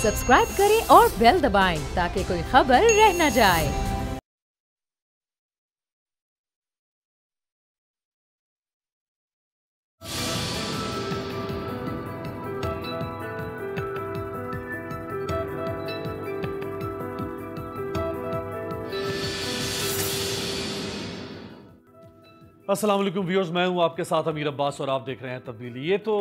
Subscribe करें और bell दबाएं ताकि कोई खबर रह न जाए। अस्सलाम वालेकुम व्यूअर्स, मैं हूं आपके साथ अमीर अब्बास और आप देख रहे हैं तब्दीली। ये तो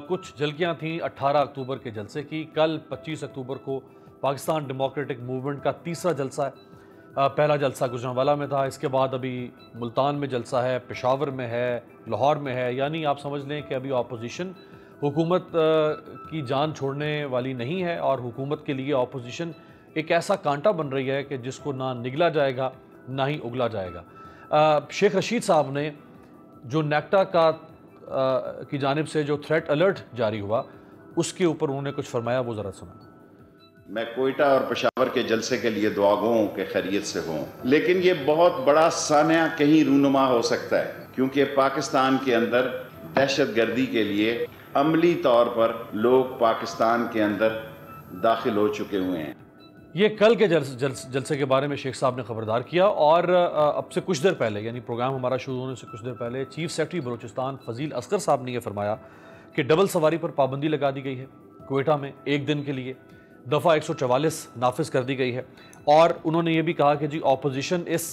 कुछ झलकियां थीं 18 अक्टूबर के जलसे की। कल 25 अक्टूबर को पाकिस्तान डेमोक्रेटिक मूवमेंट का तीसरा जलसा है। पहला जलसा गुजरांवाला में था, इसके बाद अभी मुल्तान में जलसा है, पेशावर में है, लाहौर में है। यानी आप समझ लें कि अभी अपोजिशन हुकूमत की जान छोड़ने वाली नहीं है और हुकूमत के लिए अपोजिशन एक ऐसा कांटा बन रही है कि जिसको ना निगला जाएगा ना ही उगला जाएगा। शेख रशीद साहब ने जो नेक्टा का की जानिब से जो थ्रेट अलर्ट जारी हुआ उसके ऊपर उन्होंने कुछ फरमाया, वो ज़रा सुना। मैं कोयटा और पेशावर के जलसे के लिए दुआगों के खैरियत से हूँ, लेकिन ये बहुत बड़ा सान्या कहीं रूनुमा हो सकता है, क्योंकि पाकिस्तान के अंदर दहशत गर्दी के लिए अमली तौर पर लोग पाकिस्तान के अंदर दाखिल हो चुके हुए हैं। ये कल के जलसे के बारे में शेख साहब ने खबरदार किया और अब से कुछ देर पहले, यानी प्रोग्राम हमारा शुरू होने से कुछ देर पहले, चीफ सेक्रेटरी बलूचिस्तान फजील असगर साहब ने यह फरमाया कि डबल सवारी पर पाबंदी लगा दी गई है कोयटा में एक दिन के लिए। दफ़ा 144 नाफिज कर दी गई है और उन्होंने ये भी कहा कि जी अपोजिशन इस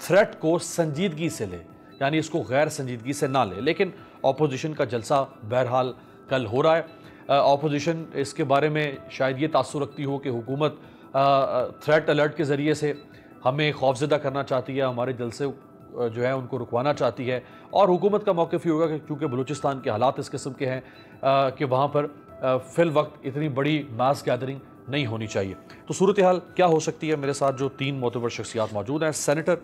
थ्रेट को संजीदगी से ले, यानी इसको गैर संजीदगी से ना ले। लेकिन अपोजिशन का जलसा बहरहाल कल हो रहा है। अपोजिशन इसके बारे में शायद ये तासुर रखती हो कि हुकूमत थ्रेट अलर्ट के ज़रिए से हमें खौफज़दा करना चाहती है, हमारे जलसे जो है उनको रुकवाना चाहती है। और हुकूमत का मौक़िफ़ ये होगा कि क्योंकि बलूचिस्तान के हालात इस किस्म के हैं कि वहाँ पर फ़िल वक्त इतनी बड़ी मास गैदरिंग नहीं होनी चाहिए। तो सूरत हाल क्या हो सकती है? मेरे साथ जो तीन मोतबर शख्सियात मौजूद हैं। सेनेटर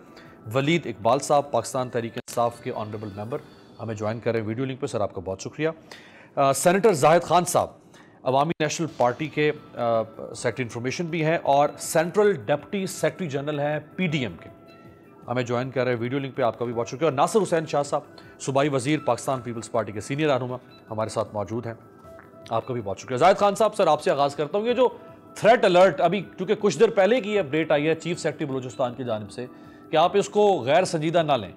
वलीद इकबाल साहब, पाकिस्तान तहरीक इंसाफ के ऑनरेबल मेंबर, हमें ज्वाइन कर रहे हैं वीडियो लिंक पर। सर, आपका बहुत शुक्रिया। सेनेटर जाहिद खान साहब, अवामी नेशनल पार्टी के सेक्रेटरी इंफॉर्मेशन भी हैं और सेंट्रल डिप्टी सेक्रेटरी जनरल हैं PDM के, हमें ज्वाइन कर रहे हैं वीडियो लिंक पे। आपका भी बहुत शुक्रिया। और नासिर हुसैन शाह साहब, सूबाई वजीर, पाकिस्तान पीपल्स पार्टी के सीनियर रहनुमा, हमारे साथ मौजूद हैं, आपका भी बहुत शुक्रिया। जाहिद खान साहब, सर आपसे आगाज़ करता हूँ। ये जो थ्रेट अलर्ट अभी चूँकि कुछ देर पहले की अपडेट आई है चीफ सेक्रेटरी बलूचिस्तान की जानिब से कि आप इसको गैर संजीदा ना लें।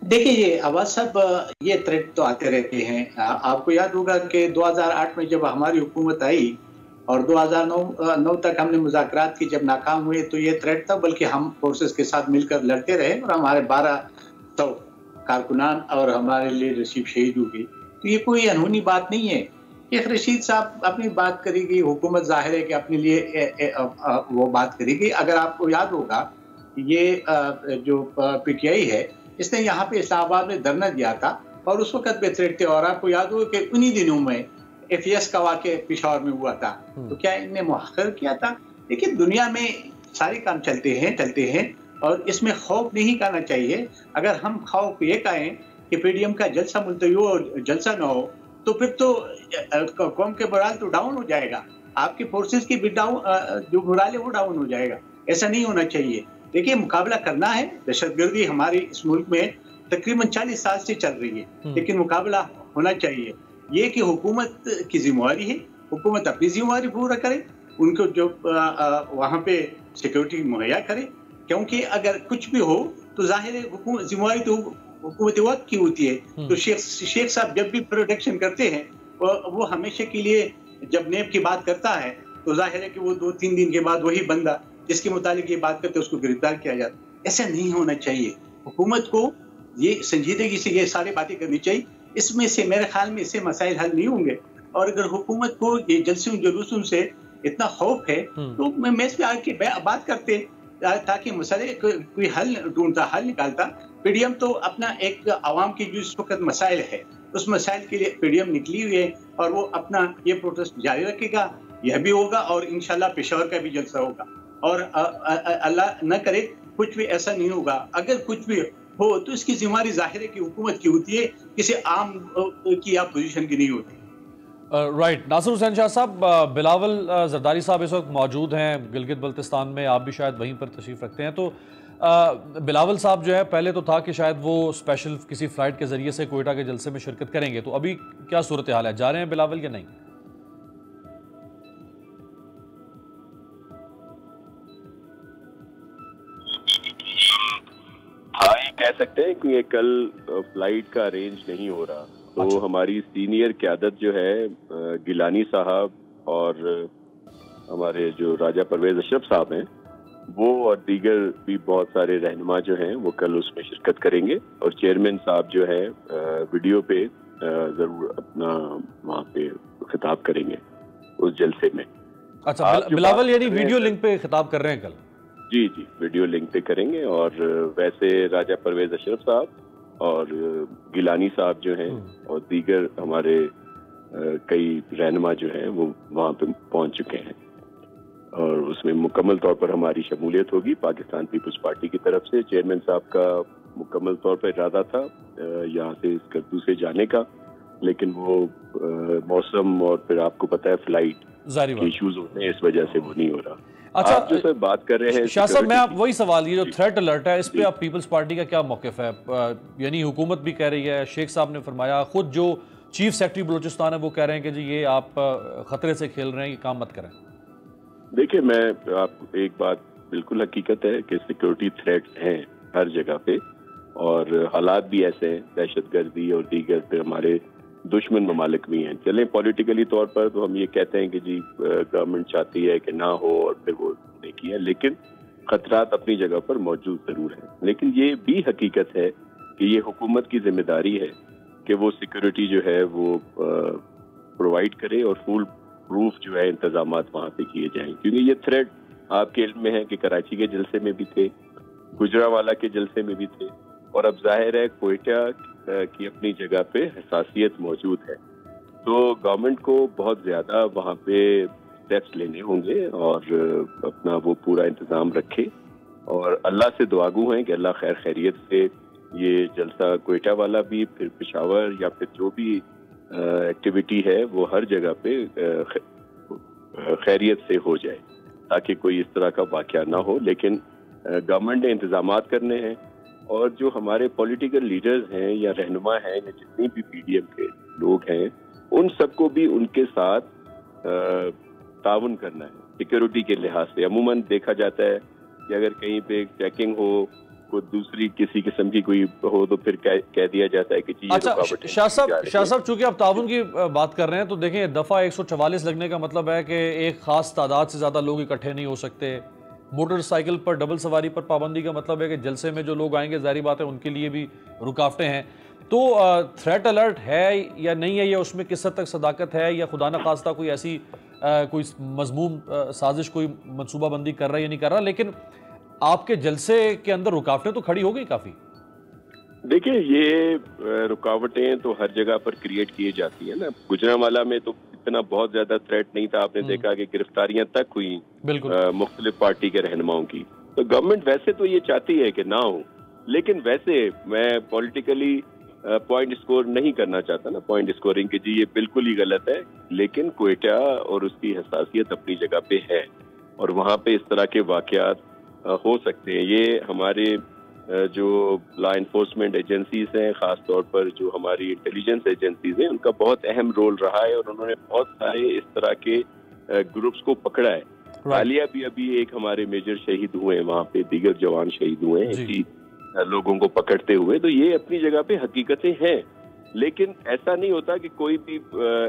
देखिए, ये आवाज साहब, ये थ्रेट तो आते रहते हैं। आपको याद होगा कि 2008 में जब हमारी हुकूमत आई और 2009 तक हमने मुज़ाकरात की, जब नाकाम हुए तो ये थ्रेट था, बल्कि हम फोर्सेस के साथ मिलकर लड़ते रहे और हमारे 1200 कारकुनान और हमारे लीडरशिप शहीद हुई। तो ये कोई अनहोनी बात नहीं है। शेख रशीद साहब अपनी बात करेगी, हुकूमत जाहिर है कि अपने लिए वो बात करेगी। अगर आपको याद होगा, ये जो PTI है, इसने यहाँ पे इस्लामाबाद में धरना दिया था और उस वक्त पे थ्रेट थे। और आपको याद हो कि उन्हीं दिनों में FES का वाक़या पेशावर में हुआ था। तो क्या इनने मुअख्खर किया था? देखिए, दुनिया में सारे काम चलते हैं और इसमें खौफ नहीं करना चाहिए। अगर हम खौफ ये कहें कि PDM का जलसा मुलतवी हो और जलसा ना हो, तो फिर तो कौम के मोराल तो डाउन हो जाएगा, आपके फोर्सेस की भी जो मोराल है वो डाउन हो जाएगा। ऐसा नहीं होना चाहिए। देखिए, मुकाबला करना है। दहशतगर्दी हमारे इस मुल्क में तकरीबन 40 साल से चल रही है, लेकिन मुकाबला होना चाहिए। ये कि हुकूमत की जिम्मेवारी है, हुकूमत अपनी जिम्मेवारी पूरा करे, उनको जो वहाँ पे सिक्योरिटी मुहैया करे। क्योंकि अगर कुछ भी हो तो जाहिर है जिम्मेवारी तो हुकूमत वक्त की होती है। तो शेख साहब जब भी प्रोटेक्शन करते हैं वो हमेशा के लिए जब नेब की बात करता है तो जाहिर है कि वो 2-3 दिन के बाद वही बंदा जिसके मुतालिक ये बात करते उसको गिरफ्तार किया जाता। ऐसा नहीं होना चाहिए। हुकूमत को ये संजीदगी से ये सारी बातें करनी चाहिए। इसमें से मेरे ख्याल में इससे मसाइल हल नहीं होंगे। और अगर हुकूमत को ये जलसों जुलूसों से इतना खौफ है तो मैं इस पे आके बात करते ताकि मसले कोई हल ढूंढता, हल निकालता। PDM तो अपना एक आवाम की जो इस वक्त मसाइल है उस मसाइल के लिए PDM निकली हुई है और वो अपना ये प्रोटेस्ट जारी रखेगा। यह भी होगा और इंशाल्लाह पेशावर का भी जलसा होगा। और अल्लाह न करे कुछ भी ऐसा नहीं होगा। अगर कुछ भी हो तो इसकी जिम्मेदारी जाहिर है कि हुकूमत की होती है, किसी आम की या पोजीशन की नहीं होती। राइट। नासिर हुसैन शाह साहब, बिलावल जरदारी साहब इस वक्त मौजूद हैं गिलगित बल्तिस्तान में, आप भी शायद वहीं पर तशरीफ़ रखते हैं। तो बिलावल साहब जो है, पहले तो था कि शायद वो स्पेशल किसी फ़्लाइट के ज़रिए से कोयटा के जलसे में शिरकत करेंगे, तो अभी क्या सूरत हाल है, जा रहे हैं बिलावल या नहीं? सकते हैं क्योंकि कल फ्लाइट का अरेंज नहीं हो रहा, तो हमारी सीनियर क़यादत जो है गिलानी साहब और हमारे जो राजा परवेज अशरफ साहब हैं वो और दीगर भी बहुत सारे रहनुमा जो हैं वो कल उसमें शिरकत करेंगे और चेयरमैन साहब जो है वीडियो पे जरूर अपना वहाँ पे खिताब करेंगे उस जलसे में। अच्छा, बिलावल यानी वीडियो लिंक पे खिताब कर रहे हैं कल? जी जी, वीडियो लिंक पे करेंगे। और वैसे राजा परवेज अशरफ साहब और गिलानी साहब जो हैं और दीगर हमारे कई रहनुमा जो हैं वो वहाँ पे पहुँच चुके हैं और उसमें मुकम्मल तौर पर हमारी शमूलियत होगी। पाकिस्तान पीपल्स पार्टी की तरफ से चेयरमैन साहब का मुकम्मल तौर पर इरादा था यहाँ से स्कर्दू से जाने का, लेकिन वो मौसम और फिर आपको पता है फ्लाइट के इश्यूज होते हैं, इस वजह से वो नहीं हो रहा। अच्छा, आप जो सर बात कर रहे हैं शाह साहब, मैं आप वही सवाल, ये जो थ्रेट अलर्ट है इस पे आप पीपल्स पार्टी का क्या मौक़िफ़ है? यानी हुकूमत भी कह रही है, शेख साहब ने फरमाया, खुद जो चीफ सेक्रेटरी बलूचिस्तान है वो कह रहे हैं कि जी ये आप खतरे से खेल रहे हैं, ये काम मत करें। देखिए, मैं आपको एक बात बिल्कुल हकीकत है कि सिक्योरिटी थ्रेट्स हैं हर जगह पे और हालात भी ऐसे हैं, दहशतगर्दी और दीगर फिर हमारे दुश्मन ममालिक भी हैं। चलें पॉलिटिकली तौर पर तो हम ये कहते हैं कि जी गवर्नमेंट चाहती है कि ना हो और फिर वो नहीं किया, लेकिन खतरात अपनी जगह पर मौजूद जरूर है। लेकिन ये भी हकीकत है कि ये हुकूमत की जिम्मेदारी है कि वो सिक्योरिटी जो है वो प्रोवाइड करे और फुल प्रूफ जो है इंतजाम वहाँ पे किए जाएं, क्योंकि ये थ्रेट आपके इल्म में है कि कराची के जलसे में भी थे, गुजरावाला के जलसे में भी थे और अब जाहिर है कोयटा की अपनी जगह पे हसासियत मौजूद है। तो गवर्नमेंट को बहुत ज्यादा वहाँ पे स्टेप्स लेने होंगे और अपना वो पूरा इंतजाम रखे और अल्लाह से दुआगू हैं कि अल्लाह खैर खैरियत से ये जलसा कोयटा वाला भी फिर पेशावर या फिर जो भी एक्टिविटी है वो हर जगह पे खैरियत से हो जाए ताकि कोई इस तरह का वाकया ना हो। लेकिन गवर्नमेंट ने इंतजामात करने हैं और जो हमारे पॉलिटिकल लीडर्स हैं या रहनुमा हैं या जितनी भी पीडीएम के लोग हैं उन सबको भी उनके साथ ताउन करना है सिक्योरिटी के लिहाज से। अमूमन देखा जाता है कि अगर कहीं पे चेकिंग हो, कोई दूसरी किसी किस्म की कोई हो तो फिर कह दिया जाता है कि चीजें अच्छा, शाह साहब चूंकि आप ताउन की बात कर रहे हैं तो देखें दफा 144 लगने का मतलब है कि एक खास तादाद से ज्यादा लोग इकट्ठे नहीं हो सकते। मोटरसाइकिल पर डबल सवारी पर पाबंदी का मतलब है कि जलसे में जो लोग आएंगे जाहिर बात है उनके लिए भी रुकावटें हैं। तो थ्रेट अलर्ट है या नहीं है, या उसमें किस हद तक सदाकत है, या खुदा न खास्ता कोई ऐसी कोई मजमूम साजिश कोई मनसूबाबंदी कर रहा है या नहीं कर रहा, लेकिन आपके जलसे के अंदर रुकावटें तो खड़ी हो गई काफी। देखिए, ये रुकावटें तो हर जगह पर क्रिएट की जाती है ना। गुजरांवाला में तो इतना बहुत ज्यादा थ्रेट नहीं था, आपने देखा कि गिरफ्तारियां तक हुई मुख्तलिफ पार्टी के रहनुमाओं की। तो गवर्नमेंट वैसे तो ये चाहती है कि ना हो, लेकिन वैसे मैं पॉलिटिकली पॉइंट स्कोर नहीं करना चाहता ना, पॉइंट स्कोरिंग की जी ये बिल्कुल ही गलत है। लेकिन कोयटा और उसकी हसासियत अपनी जगह पे है और वहाँ पे इस तरह के वाकयात हो सकते हैं। ये हमारे जो लॉ इन्फोर्समेंट एजेंसीज हैं, खास तौर पर जो हमारी इंटेलिजेंस एजेंसीज हैं, उनका बहुत अहम रोल रहा है और उन्होंने बहुत सारे इस तरह के ग्रुप्स को पकड़ा है। हालिया भी अभी एक हमारे मेजर शहीद हुए हैं, वहाँ पे दीगर जवान शहीद हुए हैं इसी लोगों को पकड़ते हुए। तो ये अपनी जगह पे हकीकतें हैं, लेकिन ऐसा नहीं होता कि कोई भी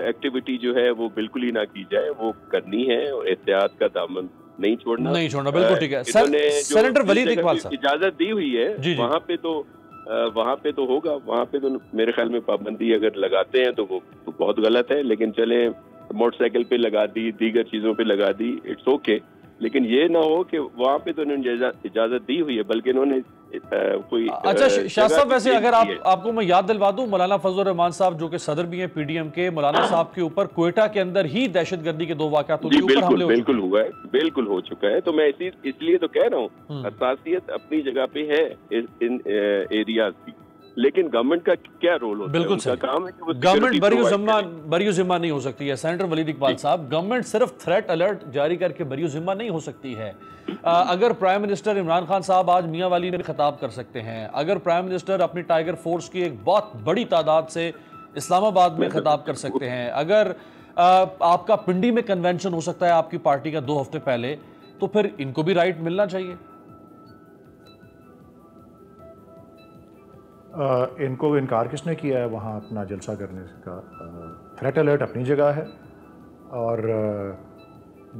एक्टिविटी जो है वो बिल्कुल ही ना की जाए, वो करनी है और एहतियात का दामन नहीं छोड़ना बिल्कुल ठीक है। सेनेटर वलीद इकबाल साहब इजाजत दी हुई है वहाँ पे तो होगा, वहाँ पे तो मेरे ख्याल में पाबंदी अगर लगाते हैं तो वो तो बहुत गलत है। लेकिन चले मोटरसाइकिल पे लगा दी, दीगर चीजों पे लगा दी, इट्स ओके। लेकिन ये ना हो कि वहाँ पे तो उन्होंने इजाजत दी हुई है बल्कि इन्होंने कोई अच्छा शाह साहब, वैसे अगर आपको मैं याद दिलवा दूं, मौलाना फजल रहमान साहब जो कि सदर भी हैं पीडीएम के, मौलाना साहब के ऊपर कोयटा के अंदर ही दहशतगर्दी के 2 वाक़यात बिल्कुल हुआ है, बिल्कुल हो चुका है। तो मैं इसलिए तो कह रहा हूँ हसासियत अपनी जगह पे है इन एरियाज की, लेकिन गवर्नमेंट का क्या रोल होता है? उनका काम है कि वो गवर्नमेंट बरी जिम्मा नहीं हो सकती है। सेनेटर वलीद इकबाल साहब, गवर्नमेंट सिर्फ थ्रेट अलर्ट जारी करके बरी जिम्मा नहीं हो सकती है। अगर प्राइम मिनिस्टर इमरान खान साहब आज मियां वाली में खिताब कर सकते हैं, अगर प्राइम मिनिस्टर अपनी टाइगर फोर्स की एक बहुत बड़ी तादाद से इस्लामाबाद में खिताब कर सकते हैं, अगर आपका पिंडी में कन्वेंशन हो सकता है आपकी पार्टी का 2 हफ्ते पहले, तो फिर इनको भी राइट मिलना चाहिए। इनको इनकार किसने किया है वहाँ अपना जलसा करने का? थ्रेट अलर्ट अपनी जगह है, और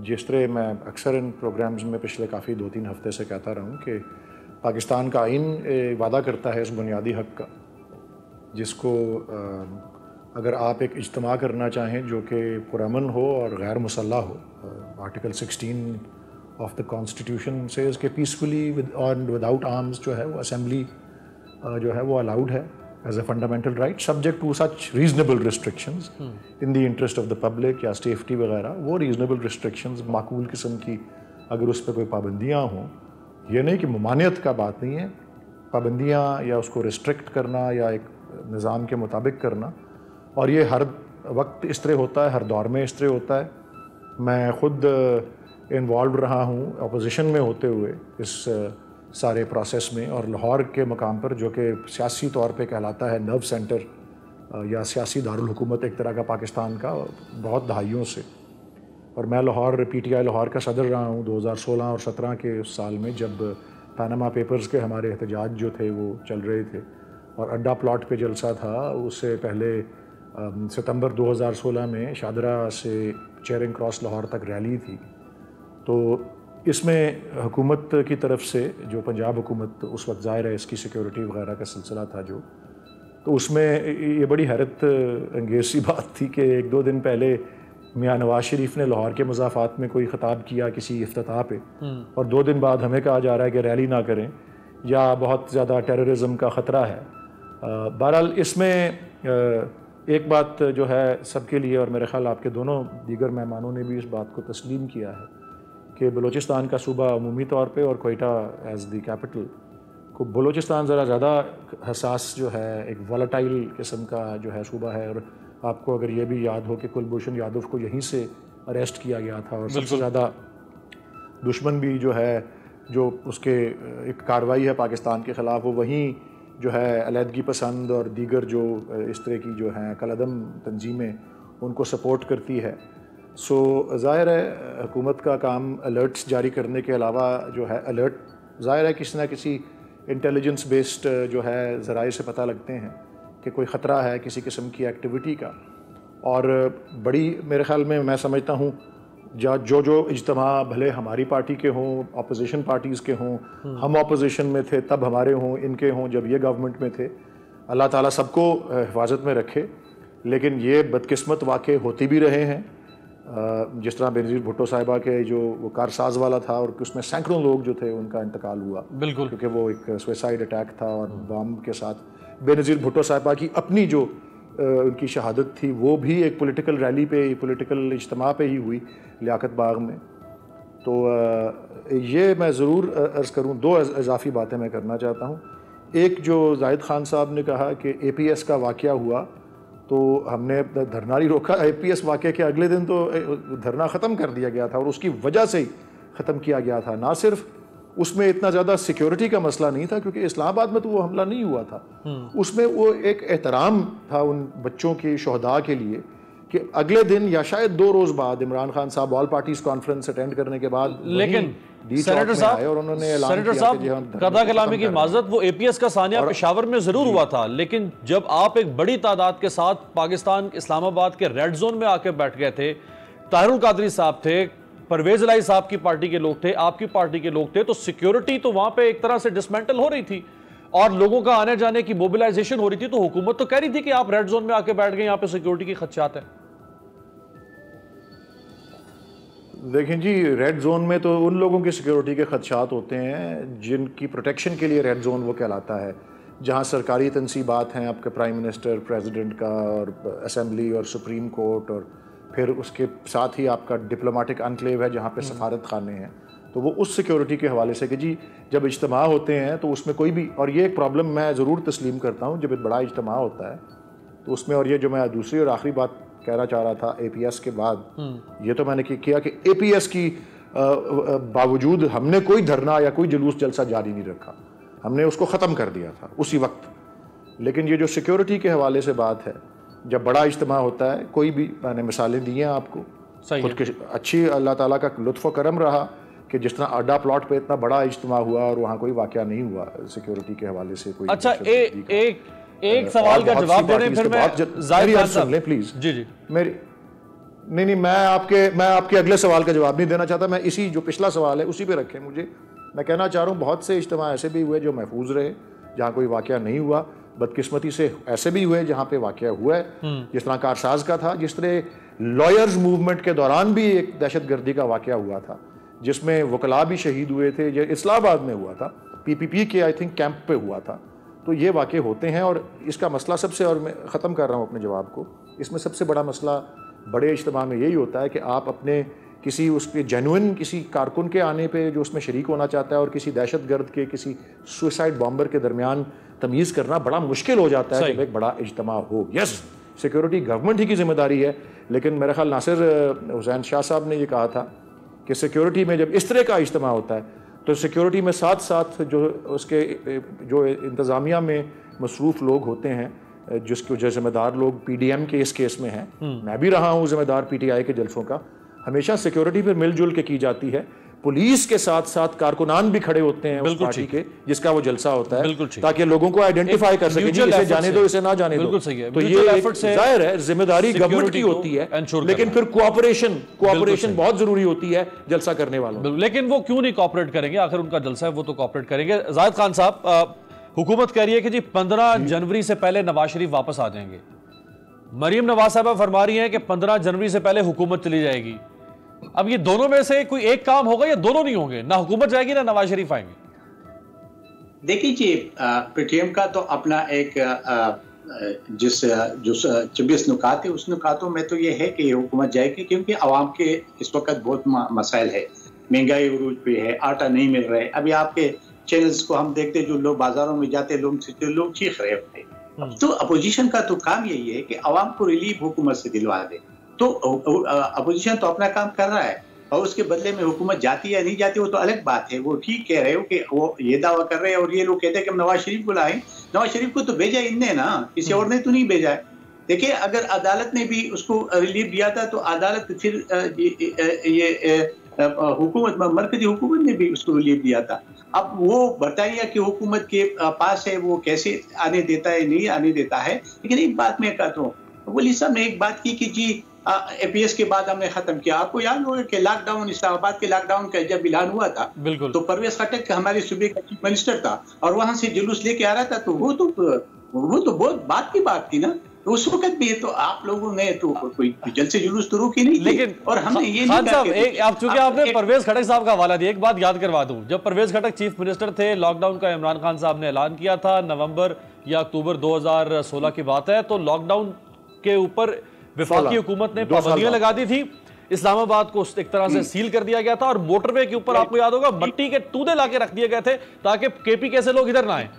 जिस तरह मैं अक्सर इन प्रोग्राम्स में पिछले काफ़ी 2-3 हफ्ते से कहता रहा हूँ कि पाकिस्तान का आइन वादा करता है इस बुनियादी हक़ का, जिसको अगर आप एक इज्तिमा करना चाहें जो कि पुरअमन हो और गैर मुसल्लह हो, article 16 of the constitution says कि पीसफुली विदाउट आर्म्स जो है वो असेंबली जो है वो अलाउड है as a fundamental right, subject to such reasonable restrictions in the interest of the public या सेफ्टी वगैरह। वो रीजनेबल रिस्ट्रिक्शंस माकूल किस्म की अगर उस पर कोई पाबंदियाँ हों, ये नहीं कि ममानियत का बात नहीं है, पाबंदियाँ या उसको रिस्ट्रिक्ट करना या एक निज़ाम के मुताबिक करना, और ये हर वक्त इस तरह होता है, हर दौर में इस तरह होता है। मैं ख़ुद इन्वॉल्व रहा हूँ अपोजिशन में होते हुए इस सारे प्रोसेस में, और लाहौर के मकाम पर जो कि सियासी तौर पे कहलाता है नर्व सेंटर या सियासी दारुल हुकूमत एक तरह का पाकिस्तान का बहुत दहाइयों से, और मैं लाहौर PTI लाहौर का सदर रहा हूँ 2016 और 17 के उस साल में, जब पनामा पेपर्स के हमारे एहतजाज जो थे वो चल रहे थे और अड्डा प्लॉट पे जलसा था। उससे पहले सितंबर 2016 में शादरा से चेयरिंग क्रॉस लाहौर तक रैली थी। तो इसमें हुकूमत की तरफ से जो पंजाब हुकूमत उस वक्त ज़ाहिर है इसकी सिक्योरिटी वगैरह का सिलसिला था जो, तो उसमें ये बड़ी हैरत अंगेज़ सी बात थी कि 1-2 दिन पहले मियाँ नवाज शरीफ ने लाहौर के मज़ाफ़ात में कोई ख़िताब किया किसी इफ्तिताह पे, और 2 दिन बाद हमें कहा जा रहा है कि रैली ना करें या बहुत ज़्यादा टेररिज्म का ख़तरा है। बहरहाल इसमें एक बात जो है सबके लिए, और मेरे ख्याल आपके दोनों दीगर मेहमानों ने भी इस बात को तस्लीम किया है कि बलूचिस्तान का सूबा अमूमी तौर पे और कोयटा एज़ द कैपिटल को, बलूचिस्तान ज़रा ज़्यादा हसास जो है एक वॉलेटाइल किस्म का जो है सूबा है। और आपको अगर ये भी याद हो कि कुलभूषण यादव को यहीं से अरेस्ट किया गया था, और सबसे ज़्यादा दुश्मन भी जो है जो उसके एक कार्रवाई है पाकिस्तान के ख़िलाफ़, वो वहीं जो है अलहदगी पसंद और दीगर जो इस तरह की जो हैं कलअदम तंजीमें उनको सपोर्ट करती है। सो ज़ाहिर है हुकूमत का काम अलर्ट्स जारी करने के अलावा जो है, अलर्ट ज़ाहिर है किसी न किसी इंटेलिजेंस बेस्ड जो है ज़राए से पता लगते हैं कि कोई ख़तरा है किसी किस्म की एक्टिविटी का। और बड़ी मेरे ख़्याल में मैं समझता हूँ जो इज्तिमा भले हमारी पार्टी के हों, अपोजिशन पार्टीज़ के हों, हम अपोजिशन में थे तब हमारे हों, इनके हों जब ये गवर्नमेंट में थे, अल्लाह ताला सबको हिफाजत में रखे। लेकिन ये बदकिस्मत वाक़े होते भी रहे हैं, जिस तरह बेनज़ीर भुट्टो साहिबा के जो वो कारसाज वाला था और उसमें सैकड़ों लोग जो थे उनका इंतकाल हुआ, बिल्कुल, क्योंकि वो एक सुसाइड अटैक था और बम के साथ बेनज़ीर भुट्टो साहिबा की अपनी जो उनकी शहादत थी वो भी एक पॉलिटिकल रैली पे, पॉलिटिकल इज्तिमा पे ही हुई लियाकत बाग में। तो ये मैं ज़रूर अर्ज़ करूँ, 2 इजाफ़ी बातें मैं करना चाहता हूँ। एक जो जाहिद खान साहब ने कहा कि APS का वाक़या हुआ तो हमने धरना नहीं रोका, APS वाक़े के अगले दिन तो धरना ख़त्म कर दिया गया था और उसकी वजह से ही ख़त्म किया गया था। ना सिर्फ उसमें इतना ज़्यादा सिक्योरिटी का मसला नहीं था क्योंकि इस्लामाबाद में तो वो हमला नहीं हुआ था, उसमें वो एक एहतराम था उन बच्चों के शहदा के लिए कि अगले दिन या शायद 2 रोज़ बाद इमरान खान साहब ऑल पार्टीज कॉन्फ्रेंस अटेंड करने के बाद, लेकिन सेनेटर साहब कदा कलामी की माजरत, वो APS का सानिया पेशावर में जरूर हुआ था, लेकिन जब आप एक बड़ी तादाद के साथ पाकिस्तान इस्लामाबाद के रेड जोन में आके बैठ गए थे, ताहिरुल कादरी साहब थे, परवेज इलाही साहब की पार्टी के लोग थे, आपकी पार्टी के लोग थे, तो सिक्योरिटी तो वहां पे एक तरह से डिसमेंटल हो रही थी और लोगों का आने जाने की मोबिलाइजेशन हो रही थी। तो हुकूमत तो कह रही थी कि आप रेड जोन में आके बैठ गए, यहाँ पे सिक्योरिटी की खदशात है। देखें जी, रेड जोन में तो उन लोगों की सिक्योरिटी के खदशात होते हैं जिनकी प्रोटेक्शन के लिए रेड जोन वो कहलाता है, जहाँ सरकारी तनसीबात हैं आपके प्राइम मिनिस्टर, प्रेसिडेंट का और असेंबली और सुप्रीम कोर्ट, और फिर उसके साथ ही आपका डिप्लोमेटिक एनक्लेव है जहाँ पे सफारत खाने हैं। तो वो उस सिक्योरिटी के हवाले से कि जी जब इज्तिमा होते हैं तो उसमें कोई भी, और ये एक प्रॉब्लम मैं ज़रूर तस्लीम करता हूँ, जब एक बड़ा इज्तिमा होता है तो उसमें, और ये जो मैं दूसरी और आखिरी बात कहना चाह रहा था APS के बाद, ये तो मैंने किया कि APS की बावजूद हमने कोई धरना या कोई जुलूस जलसा जारी नहीं रखा, हमने उसको ख़त्म कर दिया था उसी वक्त। लेकिन ये जो सिक्योरिटी के हवाले से बात है, जब बड़ा इज्तिमा होता है, कोई भी, मैंने मिसालें दी हैं आपको, खुद के अच्छी अल्लाह ताला का लुत्फ़ व करम रहा कि जिस तरह अड्डा प्लॉट पे इतना बड़ा इज्तिमा हुआ और वहाँ कोई वाकया नहीं हुआ सिक्योरिटी के हवाले से कोई। अच्छा, एक सवाल का जवाब दे दें, फिर मैं जाहिर खान साहब ले प्लीज। जी मेरी नहीं, मैं आपके अगले सवाल का जवाब नहीं देना चाहता, मैं इसी जो पिछला सवाल है उसी पे रखें मुझे। मैं कहना चाह रहा हूँ बहुत से इज्तिमा ऐसे भी हुए जो महफूज रहे, जहाँ कोई वाकया नहीं हुआ। बदकिस्मती से ऐसे भी हुए जहाँ पे वाकया हुआ है, जिस तरह कारसाज का था, जिस तरह लॉयर्स मूवमेंट के दौरान भी एक दहशतगर्दी का वाकया हुआ था जिसमें वकला भी शहीद हुए थे। ये इस्लामाबाद में हुआ था, PPP के आई थिंक कैंप पे हुआ था। तो ये वाकये होते हैं और इसका मसला सबसे, और मैं ख़त्म कर रहा हूँ अपने जवाब को, इसमें सबसे बड़ा मसला बड़े इज्तिमा में यही होता है कि आप अपने किसी उसके जेन्युइन किसी कारकुन के आने पे जो उसमें शरीक होना चाहता है और किसी दहशतगर्द के, किसी सुसाइड बॉम्बर के दरमियान तमीज़ करना बड़ा मुश्किल हो जाता है जब एक बड़ा इज्तिमा हो। यस, सिक्योरिटी गवर्नमेंट ही की जिम्मेदारी है, लेकिन मेरा ख्याल नासिर हुसैन शाह साहब ने ये कहा था कि सिक्योरिटी में जब इस तरह का इज्तिमा होता है तो सिक्योरिटी में साथ साथ जो उसके जो इंतज़ामिया में मसरूफ़ लोग होते हैं, जिसको जो जिम्मेदार लोग PDM के इस केस में हैं, मैं भी रहा हूँ जिम्मेदार PTI के जलसों का, हमेशा सिक्योरिटी पर मिलजुल के की जाती है। पुलिस के साथ साथ कारकुनान भी खड़े होते हैं उस पार्टी के जिसका वो जलसा होता है, ताकि लोगों को आइडेंटिफाई कर सके, इसे जाने दो, इसे ना जाने दो। तो ये जाहिर है जिम्मेदारी गवर्नमेंट की होती है, लेकिन फिर कोऑपरेशन बहुत जरूरी होती है जलसा करने वालों। लेकिन वो क्यों नहीं कोऑपरेट करेंगे? आखिर उनका जलसा है, वो तो कोऑपरेट करेंगे। जाहिद खान साहब, हुकूमत कह रही है कि जी 15 जनवरी से पहले नवाज शरीफ वापस आ जाएंगे। मरीम नवाज साहबा फरमा रही हैं कि 15 जनवरी से पहले हुकूमत चली जाएगी। अब ये दोनों में से कोई एक काम होगा या दोनों नहीं होंगे? ना हुकूमत जाएगी ना नवाज शरीफ आएंगे। देखिए जी, पेटीएम का तो अपना एक जो 24 नुकात है, उस नुकातों में तो ये है कि हुकूमत जाएगी, क्योंकि आवाम के इस वक्त बहुत मसाइल है, महंगाई उरूज पे है, आटा नहीं मिल रहा है। अभी आपके चैनल्स को हम देखते, जो लोग बाजारों में जाते, लोग चीख रहे होते। तो अपोजिशन का तो काम यही है कि आवाम को रिलीफ हुकूमत से दिलवा दे। तो अपोजिशन तो अपना काम कर रहा है, और उसके बदले में हुकूमत जाती या नहीं जाती वो तो अलग बात है। वो ठीक कह रहे हो कि वो ये दावा कर रहे हैं, और ये लोग कहते हैं कि हम नवाज शरीफ को लाएं। नवाज शरीफ को तो भेजा इनने ना, किसी और ने तो नहीं भेजा है। देखिए, अगर अदालत ने भी उसको रिलीफ दिया था तो अदालत फिर हुकूमत, मरकजी हुकूमत ने भी उसको रिलीफ दिया था। अब वो बताइए कि हुकूमत के पास है, वो कैसे आने देता है, नहीं आने देता है। लेकिन एक बात मैं कहता हूँ, वली साहब ने एक बात की कि जी APS के बाद हमने खत्म किया। आपको याद होगा कि लॉकडाउन, इस्लामाबाद के लॉकडाउन का जब ऐलान हुआ था, तो परवेज खटक हमारे सूबे का चीफ मिनिस्टर था और वहां से जुलूस लेके आ रहा था, तो वो तो बहुत बात की बात थी ना। तो उस वक्त भी तो आप लोगों ने तो कोई जलसे जुलूस तो रोकी नहीं, लेकिन और हमने ये नहीं कहा। चूंकि आपने परवेज खटक साहब का हवाला दिया, एक बात याद करवा दूं, जब परवेज खटक चीफ मिनिस्टर थे, लॉकडाउन का इमरान खान साहब ने ऐलान किया था, नवंबर या अक्टूबर 2016 की बात है। तो लॉकडाउन के ऊपर वफाकी हुकूमत ने पाबंदियां लगा दी थी, इस्लामाबाद को एक तरह से सील कर दिया गया था, और मोटरवे के ऊपर आपको याद होगा मट्टी के टूदे लाके रख दिए गए थे ताकि KPK से लोग इधर ना आए।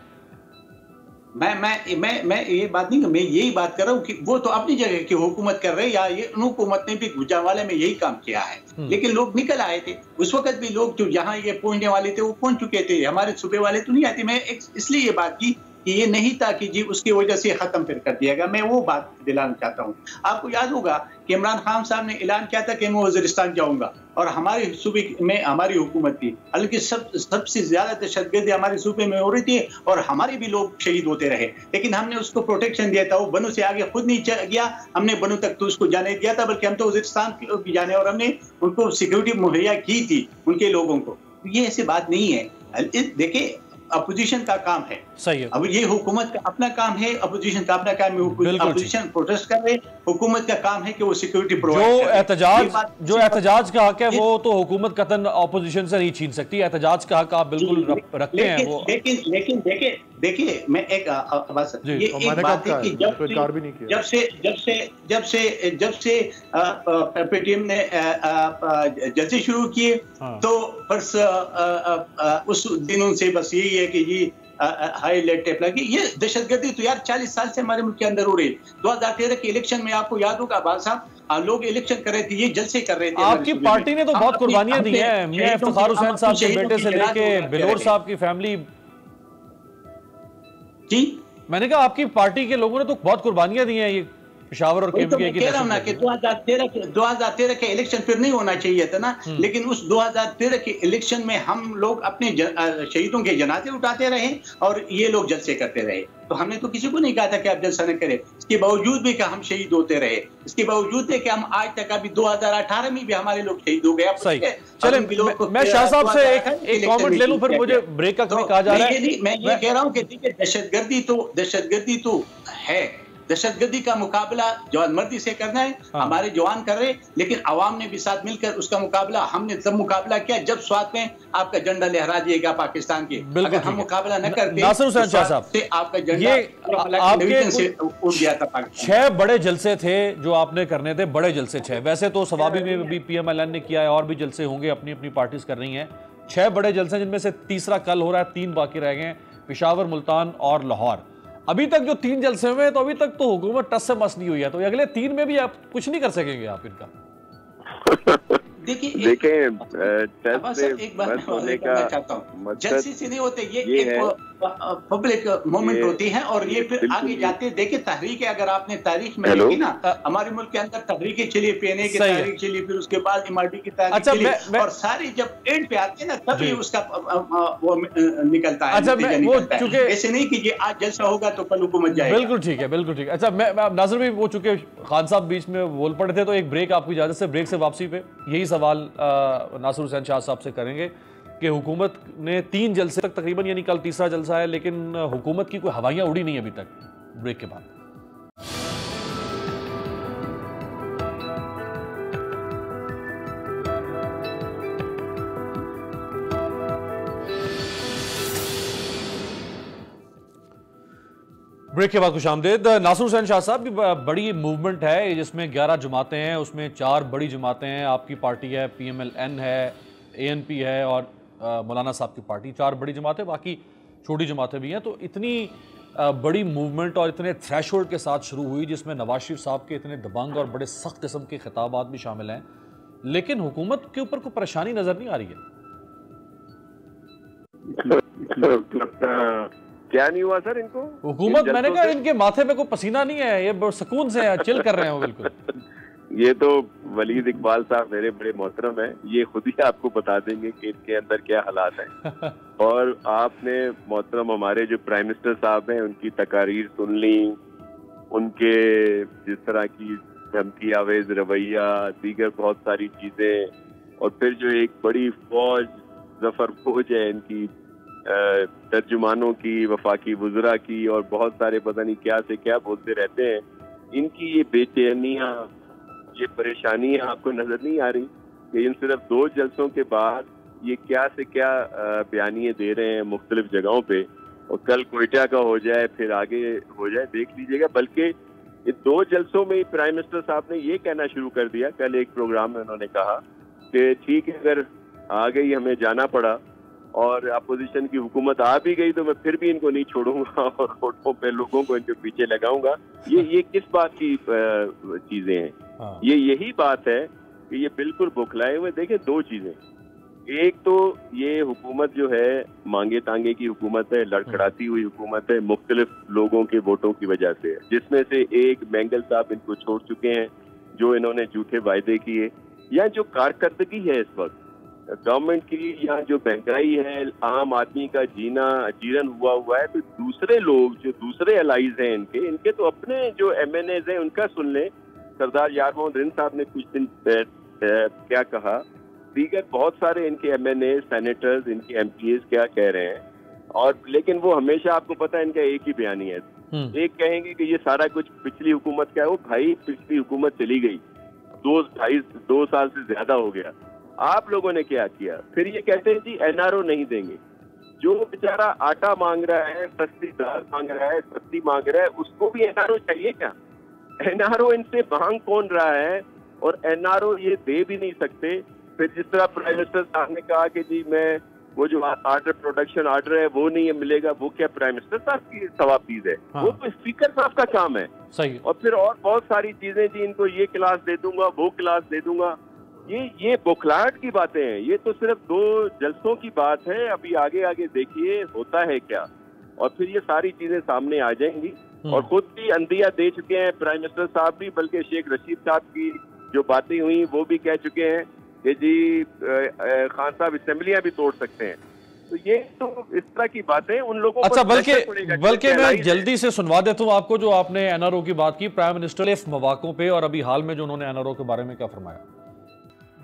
मैं ये बात नहीं, मैं यही बात कर रहा हूँ कि वो तो अपनी जगह की हुकूमत कर रहे हैं, या ये हुकूमत ने भी गुजरांवाले में यही काम किया है, लेकिन लोग निकल आए थे। उस वक्त भी लोग जो यहाँ ये पहुंचने वाले थे वो पहुंच चुके थे, हमारे सूबे वाले तो नहीं आते। मैं इसलिए ये बात की कि ये नहीं था कि जी उसकी वजह से खत्म फिर कर दिया गया। मैं वो बात दिलाना चाहता हूँ। आपको याद होगा कि इमरान खान साहब ने ऐलान किया था कि मैं वज़ीरिस्तान जाऊंगा, और हमारे सूबे में हमारी हुकूमत थी, हालांकि सबसे ज्यादा दहशतगर्दी हमारे सूबे में हो रही थी और हमारे भी लोग शहीद होते रहे, लेकिन हमने उसको प्रोटेक्शन दिया था। वो बनू से आगे खुद नहीं गया, हमने बनू तक तो उसको जाने दिया था, बल्कि हम तो वज़ीरिस्तान भी जाने, और हमने उनको सिक्योरिटी मुहैया की थी उनके लोगों को। ये ऐसी बात नहीं है। देखिए, अपोजिशन का काम है, सही है। अब ये हुकूमत का अपना काम है, अपोजिशन का अपना काम है। अपोजिशन प्रोटेस्ट कर रहे, हुकूमत का काम है कि वो सिक्योरिटी प्रोवाइड करे। जो एहतजाज का हक है वो तो हुकूमत कतन अपोजिशन से नहीं छीन सकती। एहतजाज का हक आप बिल्कुल रखते हैं वो। लेकिन देखिए, मैं एक बात, ये एक बात है कि जब से पेटीएम ने जलसे शुरू किए, तो बस उस दिनों से बस यही है कि जी हाई लेट टेप लगी। ये दहशतगर्दी तो यार 40 साल से हमारे मुल्क के अंदर हो रही है। 2013 के इलेक्शन में आपको याद होगा बाल साहब, लोग इलेक्शन कर रहे थे, ये जलसे कर रहे थे। आपकी पार्टी ने तो बहुत कुर्बानियां दी हैं, मियां इफ्तिखार हुसैन साहब के बेटे से लेके बिलोर साहब की फैमिली। जी, मैंने कहा आपकी पार्टी के लोगों ने तो बहुत कुर्बानियां दी हैं। ये पेशावर और KMK की कह रहा हूं ना कि 2013 के इलेक्शन फिर नहीं होना चाहिए था ना, लेकिन उस 2013 के इलेक्शन में हम लोग अपने शहीदों के जनाजे उठाते रहे और ये लोग जलसे करते रहे। तो हमने तो किसी को नहीं कहा था कि आप जलसा न करें, इसके बावजूद भी कि हम शहीद होते रहे, इसके बावजूद भी कि हम आज तक अभी 2018 में भी हमारे लोग शहीद हो गए। सही, चले मैं शाह साहब से एक कमेंट ले लूं, फिर मुझे ब्रेक का कहा जा रहा है। मैं ये कह रहा हूं कि देखिए दहशतगर्दी तो है, दहशतगर्दी का मुकाबला जवान मर्दी से करना है, हमारे जवान कर रहे, लेकिन अवाम ने भी साथ मिलकर उसका मुकाबला, हमने तब मुकाबला किया जब स्वात में आपका झंडा लहरा जाएगा पाकिस्तान के। अगर हम मुकाबला न करते नासिर हुसैन शाह साहब से आपका झंडा आपके उड़ गया था पाकिस्तान। 6 बड़े जलसे थे जो आपने करने थे, बड़े जलसे 6, वैसे तो सवाबी में भी PMLN ने किया है और भी जलसे होंगे, अपनी अपनी पार्टीज कर रही हैं। 6 बड़े जलसे जिनमें से तीसरा कल हो रहा है, 3 बाकी रह गए हैं, पेशावर, मुल्तान और लाहौर। अभी तक जो 3 जलसे हुए हैं तो अभी तक तो हुकूमत टस से मस नहीं हुई है, तो अगले 3 में भी आप कुछ नहीं कर सकेंगे आप इनका। देखिए एक बात होने का चाहता हूँ, जलसे से नहीं होते, ये एक पब्लिक मोमेंट होती है और ये फिर आगे जाते। देखिए तहरीक, अगर आपने तारीख में देखी ना, हमारे मुल्क के अंदर तहरीकें चली, पीएनए की तहरीक चली, फिर उसके बाद MRD की तहरीक चली, और सारी जब एंड पे आती है ना तभी उसका वो निकलता है। अच्छा, वो चूंकि ऐसे नहीं कि ये आज जलसा होगा तो कल हुकूमत जाएगा। बिल्कुल ठीक है, बिल्कुल ठीक है। अच्छा, मैं नाज़िर भाई, वो चूंकि खान साहब बीच में बोल पड़े थे, तो एक ब्रेक आपकी इजाजत से, ब्रेक से वापसी पे यही सवाल नासिर हुसैन शाह साहब से करेंगे कि हुकूमत ने 3 जलसे तक तकरीबन, यानी कल तीसरा जलसा है, लेकिन हुकूमत की कोई हवाइयां उड़ी नहीं अभी तक। ब्रेक के बाद ब्रेक के बाद खुशामदीद। नासिर हुसैन शाह साहब की बड़ी मूवमेंट है जिसमें 11 जमातें हैं, उसमें 4 बड़ी जमातें हैं, आपकी पार्टी है, PMLN है, ANP है और मौलाना साहब की पार्टी, 4 बड़ी जमातें, बाकी छोटी जमातें भी हैं। तो इतनी बड़ी मूवमेंट और इतने थ्रेशोल्ड के साथ शुरू हुई जिसमें नवाज शरीफ साहब के इतने दबंग और बड़े सख्त किस्म के खिताबात भी शामिल हैं, लेकिन हुकूमत के ऊपर कोई परेशानी नजर नहीं आ रही है। क्या नहीं हुआ सर इनको? हुकूमत, मैंने कहा इनके माथे पे कोई पसीना नहीं है, ये सुकून से चिल कर रहे हैं बिल्कुल। ये तो वलीद इकबाल साहब मेरे बड़े मोहतरम हैं, ये खुद ही आपको बता देंगे कि इनके अंदर क्या हालात हैं। और आपने मोहतरम हमारे जो प्राइम मिनिस्टर साहब हैं उनकी तकारीर सुन ली, उनके जिस तरह की धमकी आवेज रवैया, दीगर बहुत सारी चीजें, और फिर जो एक बड़ी फौज, जफर फौज है इनकी, तर्जुमानों की, वफाकी वुज़रा की, और बहुत सारे पता नहीं क्या से क्या बोलते रहते हैं। इनकी ये बेचैनियाँ, ये परेशानियाँ आपको नजर नहीं आ रही कि इन सिर्फ 2 जलसों के बाद ये क्या से क्या बयानियाँ दे रहे हैं मुख्तलिफ जगहों पे, और कल कोयटा का हो जाए, फिर आगे हो जाए, देख लीजिएगा। बल्कि ये 2 जलसों में ही प्राइम मिनिस्टर साहब ने ये कहना शुरू कर दिया, कल एक प्रोग्राम में उन्होंने कहा कि ठीक है, अगर आ गई, हमें जाना पड़ा और अपोजिशन की हुकूमत आ भी गई तो मैं फिर भी इनको नहीं छोड़ूंगा और रोडों पे लोगों को इनके पीछे लगाऊंगा। ये किस बात की चीजें हैं? ये यही बात है कि ये बिल्कुल बौखलाए हुए। देखिए 2 चीजें, एक तो ये हुकूमत जो है मांगे तांगे की हुकूमत है, लड़खड़ाती हुई हुकूमत है, मुख्तलिफ लोगों के वोटों की वजह से, जिसमें से एक मैंगल साहब इनको छोड़ चुके हैं, जो इन्होंने झूठे वायदे किए, या जो कारकर्दगी है इस वक्त गवर्नमेंट की, या जो महंगाई है, आम आदमी का जीवन हुआ है। तो दूसरे लोग जो दूसरे अलाइज हैं इनके तो अपने जो MNAs हैं उनका सुन लें। सरदार यार मोहम्मद रिंद साहब ने कुछ दिन क्या कहा, दीगर बहुत सारे इनके MNAs, सेनेटर्स, इनके MPs क्या कह रहे हैं, और लेकिन वो हमेशा आपको पता है इनका एक ही बयानी है। एक कहेंगे कि ये सारा कुछ पिछली हुकूमत का है। वो भाई, पिछली हुकूमत चली गई, 2 साल से ज्यादा हो गया, आप लोगों ने क्या किया? फिर ये कहते हैं जी NRO नहीं देंगे। जो बेचारा आटा मांग रहा है, सस्ती दाल मांग रहा है, सब्जी मांग रहा है, उसको भी NRO चाहिए क्या? NRO इनसे मांग कौन रहा है, और NRO ये दे भी नहीं सकते। फिर जिस तरह प्राइम मिनिस्टर साहब ने कहा कि जी मैं वो जो आर्डर, प्रोडक्शन आर्डर है वो नहीं मिलेगा, वो क्या प्राइम मिनिस्टर साहब की सवाबीज है? वो तो स्पीकर साहब का काम है। सही। और फिर और बहुत सारी चीजें जी, इनको ये क्लास दे दूंगा, वो क्लास दे दूंगा। ये बौखलाहट की बातें हैं। ये तो सिर्फ 2 जलसों की बात है, अभी आगे आगे देखिए होता है क्या, और फिर ये सारी चीजें सामने आ जाएंगी। और खुद भी अंदिया दे चुके हैं प्राइम मिनिस्टर साहब भी, बल्कि शेख रशीद साहब की जो बातें हुई वो भी कह चुके हैं कि जी खान साहब असेंबलियां भी तोड़ सकते हैं। तो ये तो इस तरह की बातें उन लोगों अच्छा, को बल्कि मैं जल्दी से सुनवा देता हूँ आपको जो आपने एनआरओ की बात की, प्राइम मिनिस्टर मौक़ों पे और अभी हाल में जो उन्होंने एनआरओ के बारे में क्या फरमाया।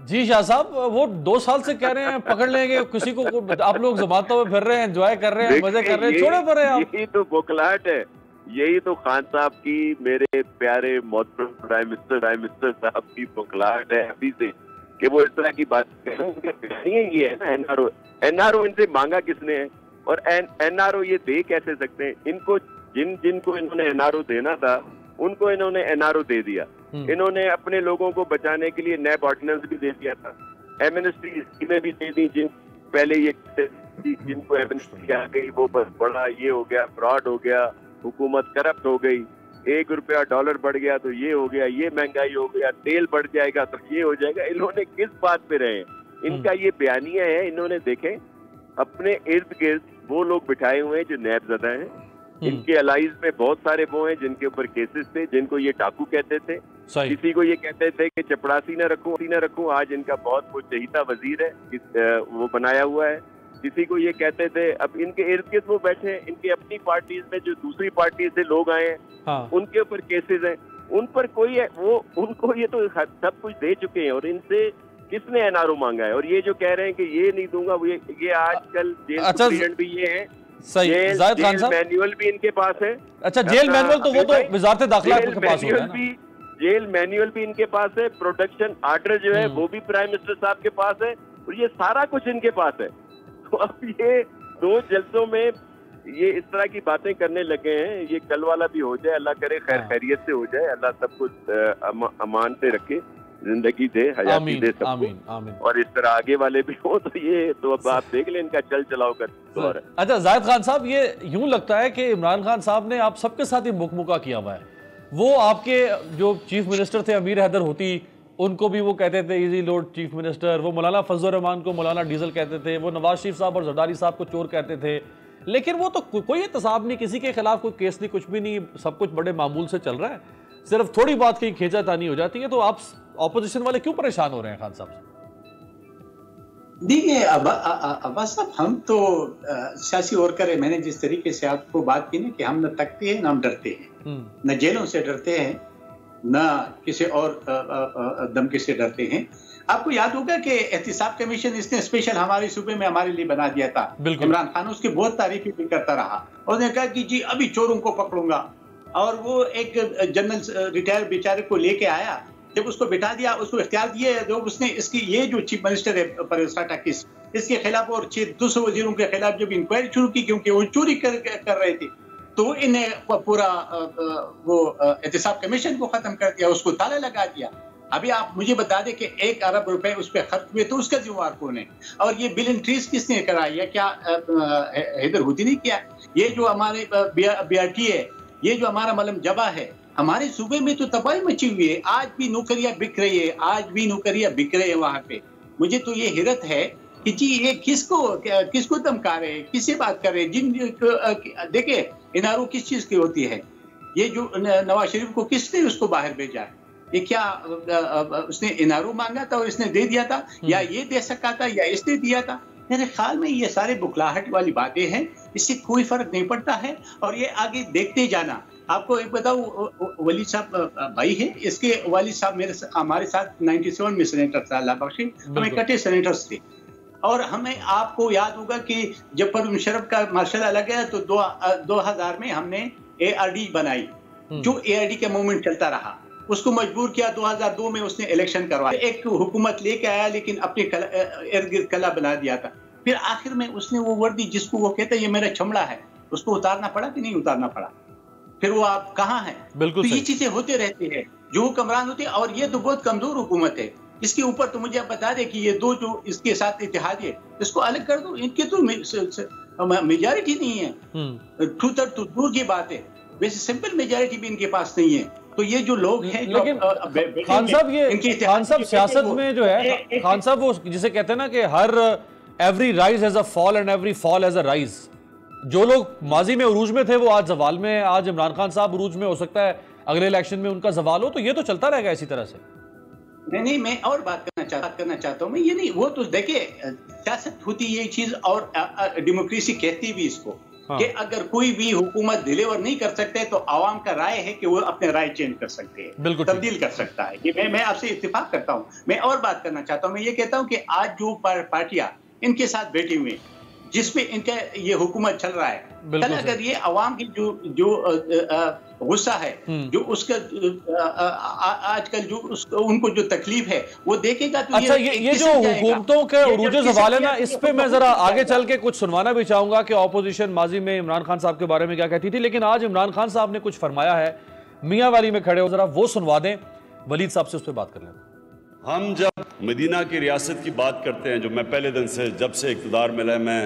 जी शाह साहब, वो 2 साल से कह रहे हैं पकड़ लेंगे किसी को, आप लोग जमातों में फिर रहे हैं, एंजॉय कर रहे हैं, मजे कर रहे हैं, छोड़े पर हैं आप। यही तो बौखलाहट है, यही तो खान साहब की, मेरे प्यारे मोहतरम प्राइम मिनिस्टर साहब की बौखलाहट है अभी से कि वो इस तरह की बात कर रहे हैं। ये है ना एनआरओ इनसे मांगा किसने है और एनआरओ ये दे कैसे सकते हैं? इनको जिनको इन्होंने एनआरओ देना था उनको इन्होंने एनआरओ दे दिया। इन्होंने अपने लोगों को बचाने के लिए नैब ऑर्डिनेंस भी दे दिया था, एमनेस्टी स्कीमें भी दे दी, पहले ये जिनको एमनेस्टी आ गई वो बस बड़ा ये हो गया, फ्रॉड हो गया, हुकूमत करप्ट हो गई, $1 बढ़ गया तो ये हो गया, ये महंगाई हो गया, तेल बढ़ जाएगा तो ये हो जाएगा। इन्होंने किस बात पे रहे? इनका ये बयानिया है, इन्होंने देखें अपने इर्द गिर्द वो लोग बिठाए हुए हैं जो नैबज़दा हैं, इनके अलाइज में बहुत सारे वो हैं जिनके ऊपर केसेस थे, जिनको ये डाकू कहते थे, किसी को ये कहते थे कि चपड़ासी न रखूं, आज इनका बहुत मुजतहिदा वजीर है, वो बनाया हुआ है। किसी को ये कहते थे, अब इनके इर्द गिर्द वो बैठे हैं, इनके अपनी पार्टीज में जो दूसरी पार्टी से लोग आए हैं, हाँ। उनके ऊपर केसेस हैं, उन पर कोई है, वो उनको ये तो सब कुछ दे चुके हैं और इनसे किसने एनआरओ मांगा है? और ये जो कह रहे हैं कि ये नहीं दूंगा, ये आजकल जेल सुप्रीडेंट भी ये है, सही, जेल मैनुअल भी इनके पास है। अच्छा, जेल मैनुअल तो वो तो वजारत दाखिला के पास होगा ना? जेल मैनुअल भी इनके पास है, प्रोटेक्शन आर्डर जो है वो भी प्राइम मिनिस्टर साहब के पास है, और ये सारा कुछ इनके पास है। तो अब ये 2 जल्सों में ये इस तरह की बातें करने लगे हैं, ये कल वाला भी हो जाए, अल्लाह करे खैरियत से हो जाए, अल्लाह सब कुछ अमान से रखे, जिंदगी दे, हयाती दे सबको, और इस तरह आगे वाले भी हो। तो ये तो अब आप देख लें इनका चल चलाओ कर दौर है। अच्छा जाहिद खान साहब, ये यूं लगता है कि इमरान खान साहब ने आप सबके साथ ही मुकमुका किया हुआ है। वो आपके जो चीफ मिनिस्टर थे अमीर हैदर होती, उनको भी वो कहते थे इजी लोड चीफ मिनिस्टर, वो मौलाना फजल रहमान को मौलाना डीजल कहते थे, वो नवाज शरीफ साहब और जरदारी साहब को चोर कहते थे, लेकिन वो तो कोई एहतसाब नहीं, किसी के खिलाफ कोई केस नहीं, कुछ भी नहीं, सब कुछ बड़े मामूल से चल रहा है, सिर्फ थोड़ी बात की खींचातानी हो जाती है। तो आप ऑपोजिशन वाले क्यों परेशान हो रहे हैं खान साहब से? देखिए अब्बास साहब, हम तो सियासी वर्कर है। मैंने जिस तरीके से आपको बात की ना कि हम न तकते हैं न हम डरते हैं, न जेलों से डरते हैं न किसी और धमकी से डरते हैं। आपको याद होगा कि एहतिसाब कमीशन इसने स्पेशल हमारे सूबे में हमारे लिए बना दिया था। इमरान खान उसकी बहुत तारीफ भी करता रहा, उसने कहा कि जी अभी चोरों को पकड़ूंगा, और वो एक जनरल रिटायर बेचारे को लेके आया, जब उसको बिठा दिया, उसको इख्तियार दिए, जो उसने इसकी ये जो चीफ मिनिस्टर है परवेज खटक, इसके खिलाफ और 200 वजीरों के खिलाफ जब इंक्वायरी शुरू की, क्योंकि वो चोरी कर रहे थे, तो इन्हें पूरा वो एहतिसाब कमीशन को खत्म कर दिया, उसको ताला लगा दिया। अभी आप मुझे बता दें कि 1 अरब रुपए उस पर खर्च हुए, तो उसका जिम्मेवार कौन है? और ये बिल इंट्रीज किसने कराई है? क्या हैदर हुदी ने किया? ये जो हमारे BRT है, ये जो हमारा मलम जबा है, हमारे सूबे में तो तबाही मची हुई है। आज भी नौकरियां बिक रही है, आज भी नौकरियां बिक रही है वहां पे। मुझे तो ये हैरत है कि जी ये किसको धमका रहे हैं, किससे बात कर रहे हैं? जिन देखिए एनआरओ किस चीज की होती है, ये जो नवाज शरीफ को किसने उसको बाहर भेजा है? ये क्या उसने एनआरओ मांगा था और इसने दे दिया था, या ये दे सका था या इसने दिया था? मेरे ख्याल में ये सारे बुखलाहट वाली बातें हैं, इससे कोई फर्क नहीं पड़ता है। और ये आगे देखते जाना। आपको एक बताऊं, वली साहब भाई है, इसके वालिद साहब हमारे साथ 97 में सेनेटर था, अल्लाह बख्शे, हम इकट्ठे सेनेटर्स थे। और हमें, आपको याद होगा कि जब परवेज मुशर्रफ का मार्शल अलग गया तो 2000 में हमने ARD बनाई, जो ARD का मूवमेंट चलता रहा, उसको मजबूर किया। 2002 में उसने इलेक्शन करवाया, एक हुकूमत लेके आया, लेकिन अपने इर्द गिर्द कला बना दिया था। फिर आखिर में उसने वो वर्दी जिसको वो कहते हैं ये मेरा चमड़ा है, उसको उतारना पड़ा कि नहीं उतारना पड़ा? फिर वो आप कहाँ हैं? तो ये चीजें होते रहती है, जो हुक्मरान होते हैं। और ये तो बहुत कमजोर हुकूमत है, इसके ऊपर तो मुझे आप बता दें कि ये 2 जो इसके साथ इत्तेहादी है, इसको अलग कर दो। इनके तो मेजॉरिटी नहीं है, तो दूर की बात है, वैसे सिंपल मेजॉरिटी भी इनके पास नहीं है। तो ये जो लोग हैं, लेकिन खान साहब, ये खान साहब सियासत में जो है, खान साहब वो जिसे कहते हैं ना कि हर every rise has a fall and every fall has a rise. जो लोग माजी में उरूज में थे वो आज जवाल में, आज इमरान खान साहब उरूज में, हो सकता है अगले इलेक्शन में उनका जवाल हो, तो ये तो चलता रहेगा इसी तरह से। नहीं, मैं और बात करना चाहता हूँ मैं, ये नहीं, वो तो देखिए सियासत होती ये चीज, और डेमोक्रेसी कहती भी इसको कि अगर कोई भी हुकूमत डिलीवर नहीं कर सकते तो आवाम का राय है कि वो अपने राय चेंज कर सकते हैं, तब्दील कर सकता है। ये मैं आपसे इत्तेफाक करता हूँ। मैं और बात करना चाहता हूँ, मैं ये कहता हूँ कि आज जो पार्टियां इनके साथ बैठी हुई हैं, जिसपे इनका ये हुकूमत चल रहा है, कल अगर ये अवाम की जो गुस्सा है, जो उसका आजकल जो उनको जो तकलीफ है वो देखेगा तो अच्छा, ये जो हुकूमतों के उरूज सवाल है ना, इस पे मैं जरा आगे चल के कुछ सुनवाना भी चाहूंगा कि ऑपोजिशन माजी में इमरान खान साहब के बारे में क्या कहती थी, लेकिन आज इमरान खान साहब ने कुछ फरमाया है, मियां वाली में खड़े हो, जरा वो सुनवा दें, वलीद साहब से उस पर बात कर लें। हम जब मदीना की रियासत की बात करते हैं, जो मैं पहले दिन से जब से इक़्तिदार मिला है, मैं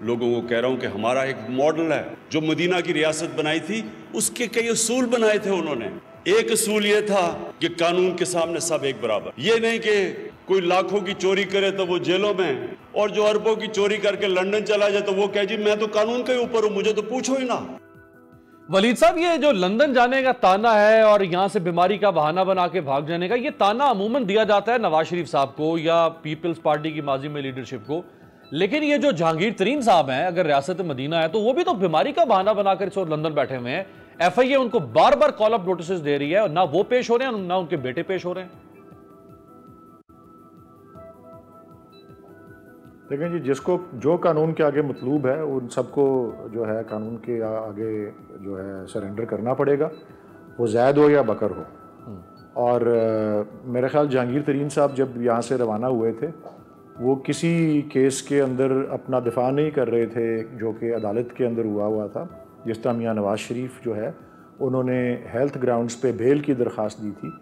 लोगों को कह रहा हूं कि हमारा एक मॉडल है जो मदीना की रियासत बनाई थी, उसके कई असूल बनाए थे उन्होंने। एक असूल ये था कि कानून के सामने सब एक बराबर, ये नहीं कि कोई लाखों की चोरी करे तो वो जेलों में, और जो अरबों की चोरी करके लंदन चला जाए तो वो कहे जी मैं तो कानून के ऊपर हूं, मुझे तो पूछो ही ना। वलीद साहब, ये जो लंदन जाने का ताना है और यहां से बीमारी का बहाना बना के भाग जाने का, ये ताना अमूमन दिया जाता है नवाज शरीफ साहब को या पीपल्स पार्टी की माजी में लीडरशिप को, लेकिन ये जो जहांगीर तरीन साहब हैं, अगर रियासत मदीना है तो वो भी तो बीमारी का बहाना बनाकर इस वक्त लंदन बैठे हुए हैं। FIA उनको बार बार कॉल अप नोटिस दे रही है और ना वो पेश हो रहे हैं ना उनके बेटे पेश हो रहे हैं। देखें जी, जिसको जो कानून के आगे मतलूब है उन सबको जो है कानून के आगे जो है सरेंडर करना पड़ेगा, वो ज़ैद हो या बकर हो। और मेरे ख्याल जहांगीर तरीन साहब जब यहाँ से रवाना हुए थे, वो किसी केस के अंदर अपना दिफा नहीं कर रहे थे जो कि अदालत के अंदर हुआ था। जिस तरह मियाँ नवाज शरीफ जो है, उन्होंने हेल्थ ग्राउंड्स पे बेल की दरख्वास्त दी थी,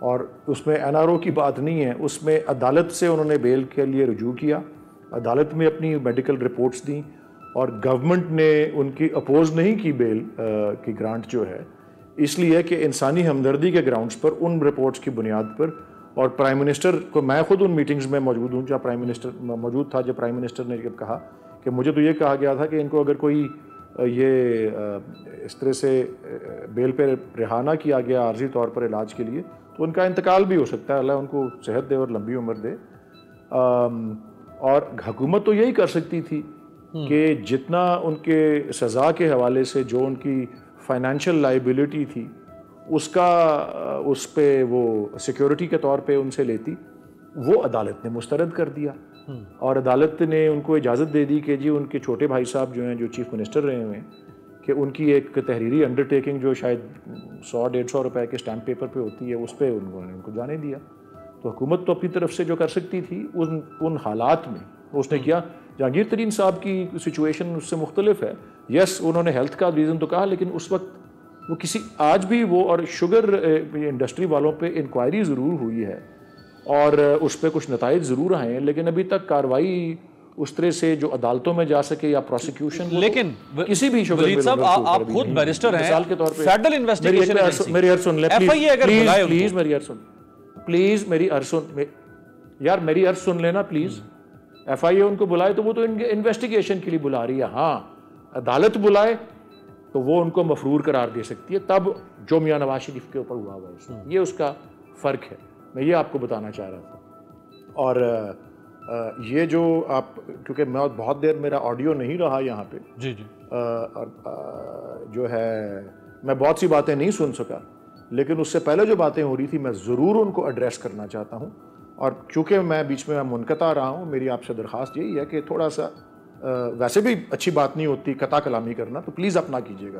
और उसमें NRO की बात नहीं है, उसमें अदालत से उन्होंने बेल के लिए रुजू किया, अदालत में अपनी मेडिकल रिपोर्ट्स दी, और गवर्नमेंट ने उनकी अपोज नहीं की बेल की ग्रांट जो है, इसलिए कि इंसानी हमदर्दी के ग्राउंड्स पर उन रिपोर्ट्स की बुनियाद पर। और प्राइम मिनिस्टर को, मैं खुद उन मीटिंग्स में मौजूद हूँ जहाँ प्राइम मिनिस्टर मौजूद था, जब प्राइम मिनिस्टर ने जब कहा कि मुझे तो ये कहा गया था कि इनको अगर कोई ये इस तरह से बेल पे रिहा ना किया गया आर्जी तौर पर इलाज के लिए, तो उनका इंतकाल भी हो सकता है, अल्लाह उनको सेहत दे और लंबी उम्र दे। और हुकूमत तो यही कर सकती थी कि जितना उनके सज़ा के हवाले से जो उनकी फाइनेंशियल लाइबिलिटी थी उसका उस पे वो सिक्योरिटी के तौर पे उनसे लेती, वो अदालत ने मुस्तरद कर दिया। और अदालत ने उनको इजाज़त दे दी कि जी उनके छोटे भाई साहब जो हैं, जो चीफ मिनिस्टर रहे हुए हैं, कि उनकी एक तहरीरी अंडरटेकिंग जो शायद 100-150 रुपए के स्टैम्प पेपर पे होती है, उस पर उन्होंने उनको जाने दिया। तो हुकूमत तो अपनी तरफ से जो कर सकती थी उन हालात में उसने किया। जहांगीर तरीन साहब की सिचुएशन उससे मुख्तलिफ है। यस, उन्होंने हेल्थ का रीज़न तो कहा, लेकिन उस वक्त वो किसी, आज भी वो, और शुगर इंडस्ट्री वालों पे इंक्वायरी ज़रूर हुई है और उस पर कुछ नताइज ज़रूर आए हैं, लेकिन अभी तक कार्रवाई उस तरह से जो अदालतों में जा सके या प्रोसिक्यूशन, लेकिन किसी भी शुगर साहब आप खुद बैरिस्टर हैं, मिसाल के तौर पे फेडरल इन्वेस्टिगेशन एजेंसी, मेरी अर्ज सुन ले प्लीज, मेरी अर्ज सुन प्लीज, मेरी अर्ज सुन यार, मेरी अर्ज सुन लेना प्लीज। FIA उनको बुलाए तो वो तो इन्वेस्टिगेशन के लिए बुला रही है, हाँ अदालत बुलाए तो वो उनको मफरूर करार दे सकती है, तब जो मियाँ नवाज शरीफ के ऊपर हुआ है, ये उसका फ़र्क है। मैं ये आपको बताना चाह रहा था। और ये जो आप, क्योंकि मैं बहुत देर मेरा ऑडियो नहीं रहा यहाँ पे जी जी, और जो है मैं बहुत सी बातें नहीं सुन सका, लेकिन उससे पहले जो बातें हो रही थी मैं ज़रूर उनको एड्रेस करना चाहता हूँ। और क्योंकि मैं बीच में मुनक़ता रहा हूँ, मेरी आपसे दरख्वास्त यही है कि थोड़ा सा वैसे भी अच्छी बात नहीं होती कता कलामी करना, तो प्लीज़ अपना कीजिएगा,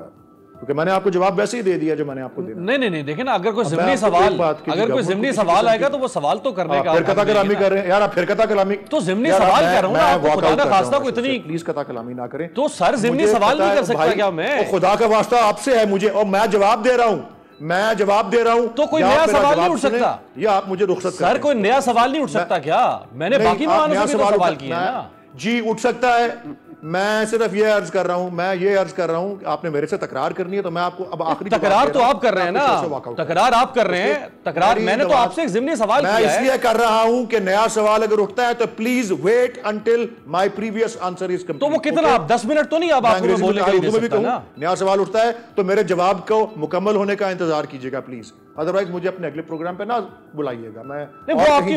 क्योंकि मैंने आपको जवाब वैसे ही दे दिया जो मैंने आपको देना। नहीं, देखिए ना, अगर कोई ज़िमनी सवाल आएगा तो वो सवाल तो करने का, फिर कता कलामी कर रहे हैं यार, आप फिर कता कलामी, तो ज़िमनी सवाल कर रहा हूं ना, आपको खुदा का खास्ता को इतनी प्लीज कता कलामी ना करें। तो सर ज़िमनी सवाल नहीं कर सकता क्या मैं? खुदा का वास्ता आपसे है मुझे, और मैं जवाब दे रहा हूँ, मैं जवाब दे रहा हूं, तो कोई नया सवाल नहीं उठ सकता? ये आप मुझे रुखसत करें। सर कोई नया सवाल नहीं उठ सकता क्या? मैंने बाकी मेहमानों से भी सवाल किया ना जी। उठ सकता है, मैं सिर्फ ये अर्ज कर रहा हूं, आपने मेरे से तकरार करनी है तो मैं आपको अब आखिरी तकरार तो आप कर रहे हैं ना, तकरार आप कर रहे हैं, तकरार मैंने तो आपसे एक ज़िम्नी सवाल किया है। मैं इसलिए कर रहा हूं कि नया सवाल अगर उठता है तो please wait until my previous answer is complete. तो वो कितना, आप 10 मिनट तो नहीं आप बोलने के लिए दे सकता ना। नया सवाल उठता है तो मेरे जवाब को मुकम्मल होने का इंतजार कीजिएगा प्लीज, अदरवाइज मुझे अपने अगले प्रोग्राम पे ना बुलाइएगा। मैं वो आपकी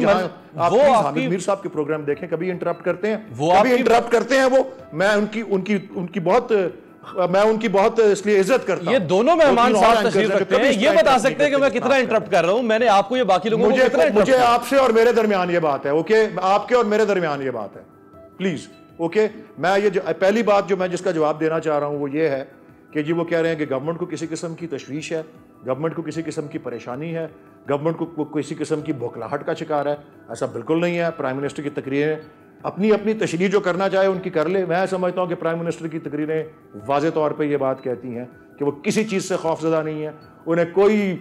हामिद मीर साहब के प्रोग्राम देखें, कभी इंटरप्ट करते हैं, कभी इंटरप्ट करते हैं वो, मैं उनकी बहुत इसलिए इज्जत करता हूं। ये दोनों मेहमान साहब तशरीफ रखते हैं, ये बता सकते हैं कि मैं कितना इंटरप्ट कर रहा हूं, मैंने आपको, ये बाकी लोगों को मुझे आपसे और मेरे दरमियान ये बात है, ओके, आपके और मेरे दरमियान ये बात है प्लीज, ओके। मैं ये पहली बात जो मैं जिसका जवाब देना चाह रहा हूं वो ये है कि जी वो कह रहे हैं कि गवर्नमेंट को किसी किस्म की तशवीश है, गवर्नमेंट को किसी किस्म की परेशानी है, गवर्नमेंट को किसी किस्म की बौखलाहट का शिकार है। ऐसा बिल्कुल नहीं है। प्राइम मिनिस्टर की तकरीरें अपनी अपनी तशरीह जो करना चाहे उनकी कर ले। मैं समझता हूँ कि प्राइम मिनिस्टर की तकरीरें वाज़े तौर पे ये बात कहती हैं कि वो किसी चीज़ से खौफजदा नहीं है, उन्हें कोई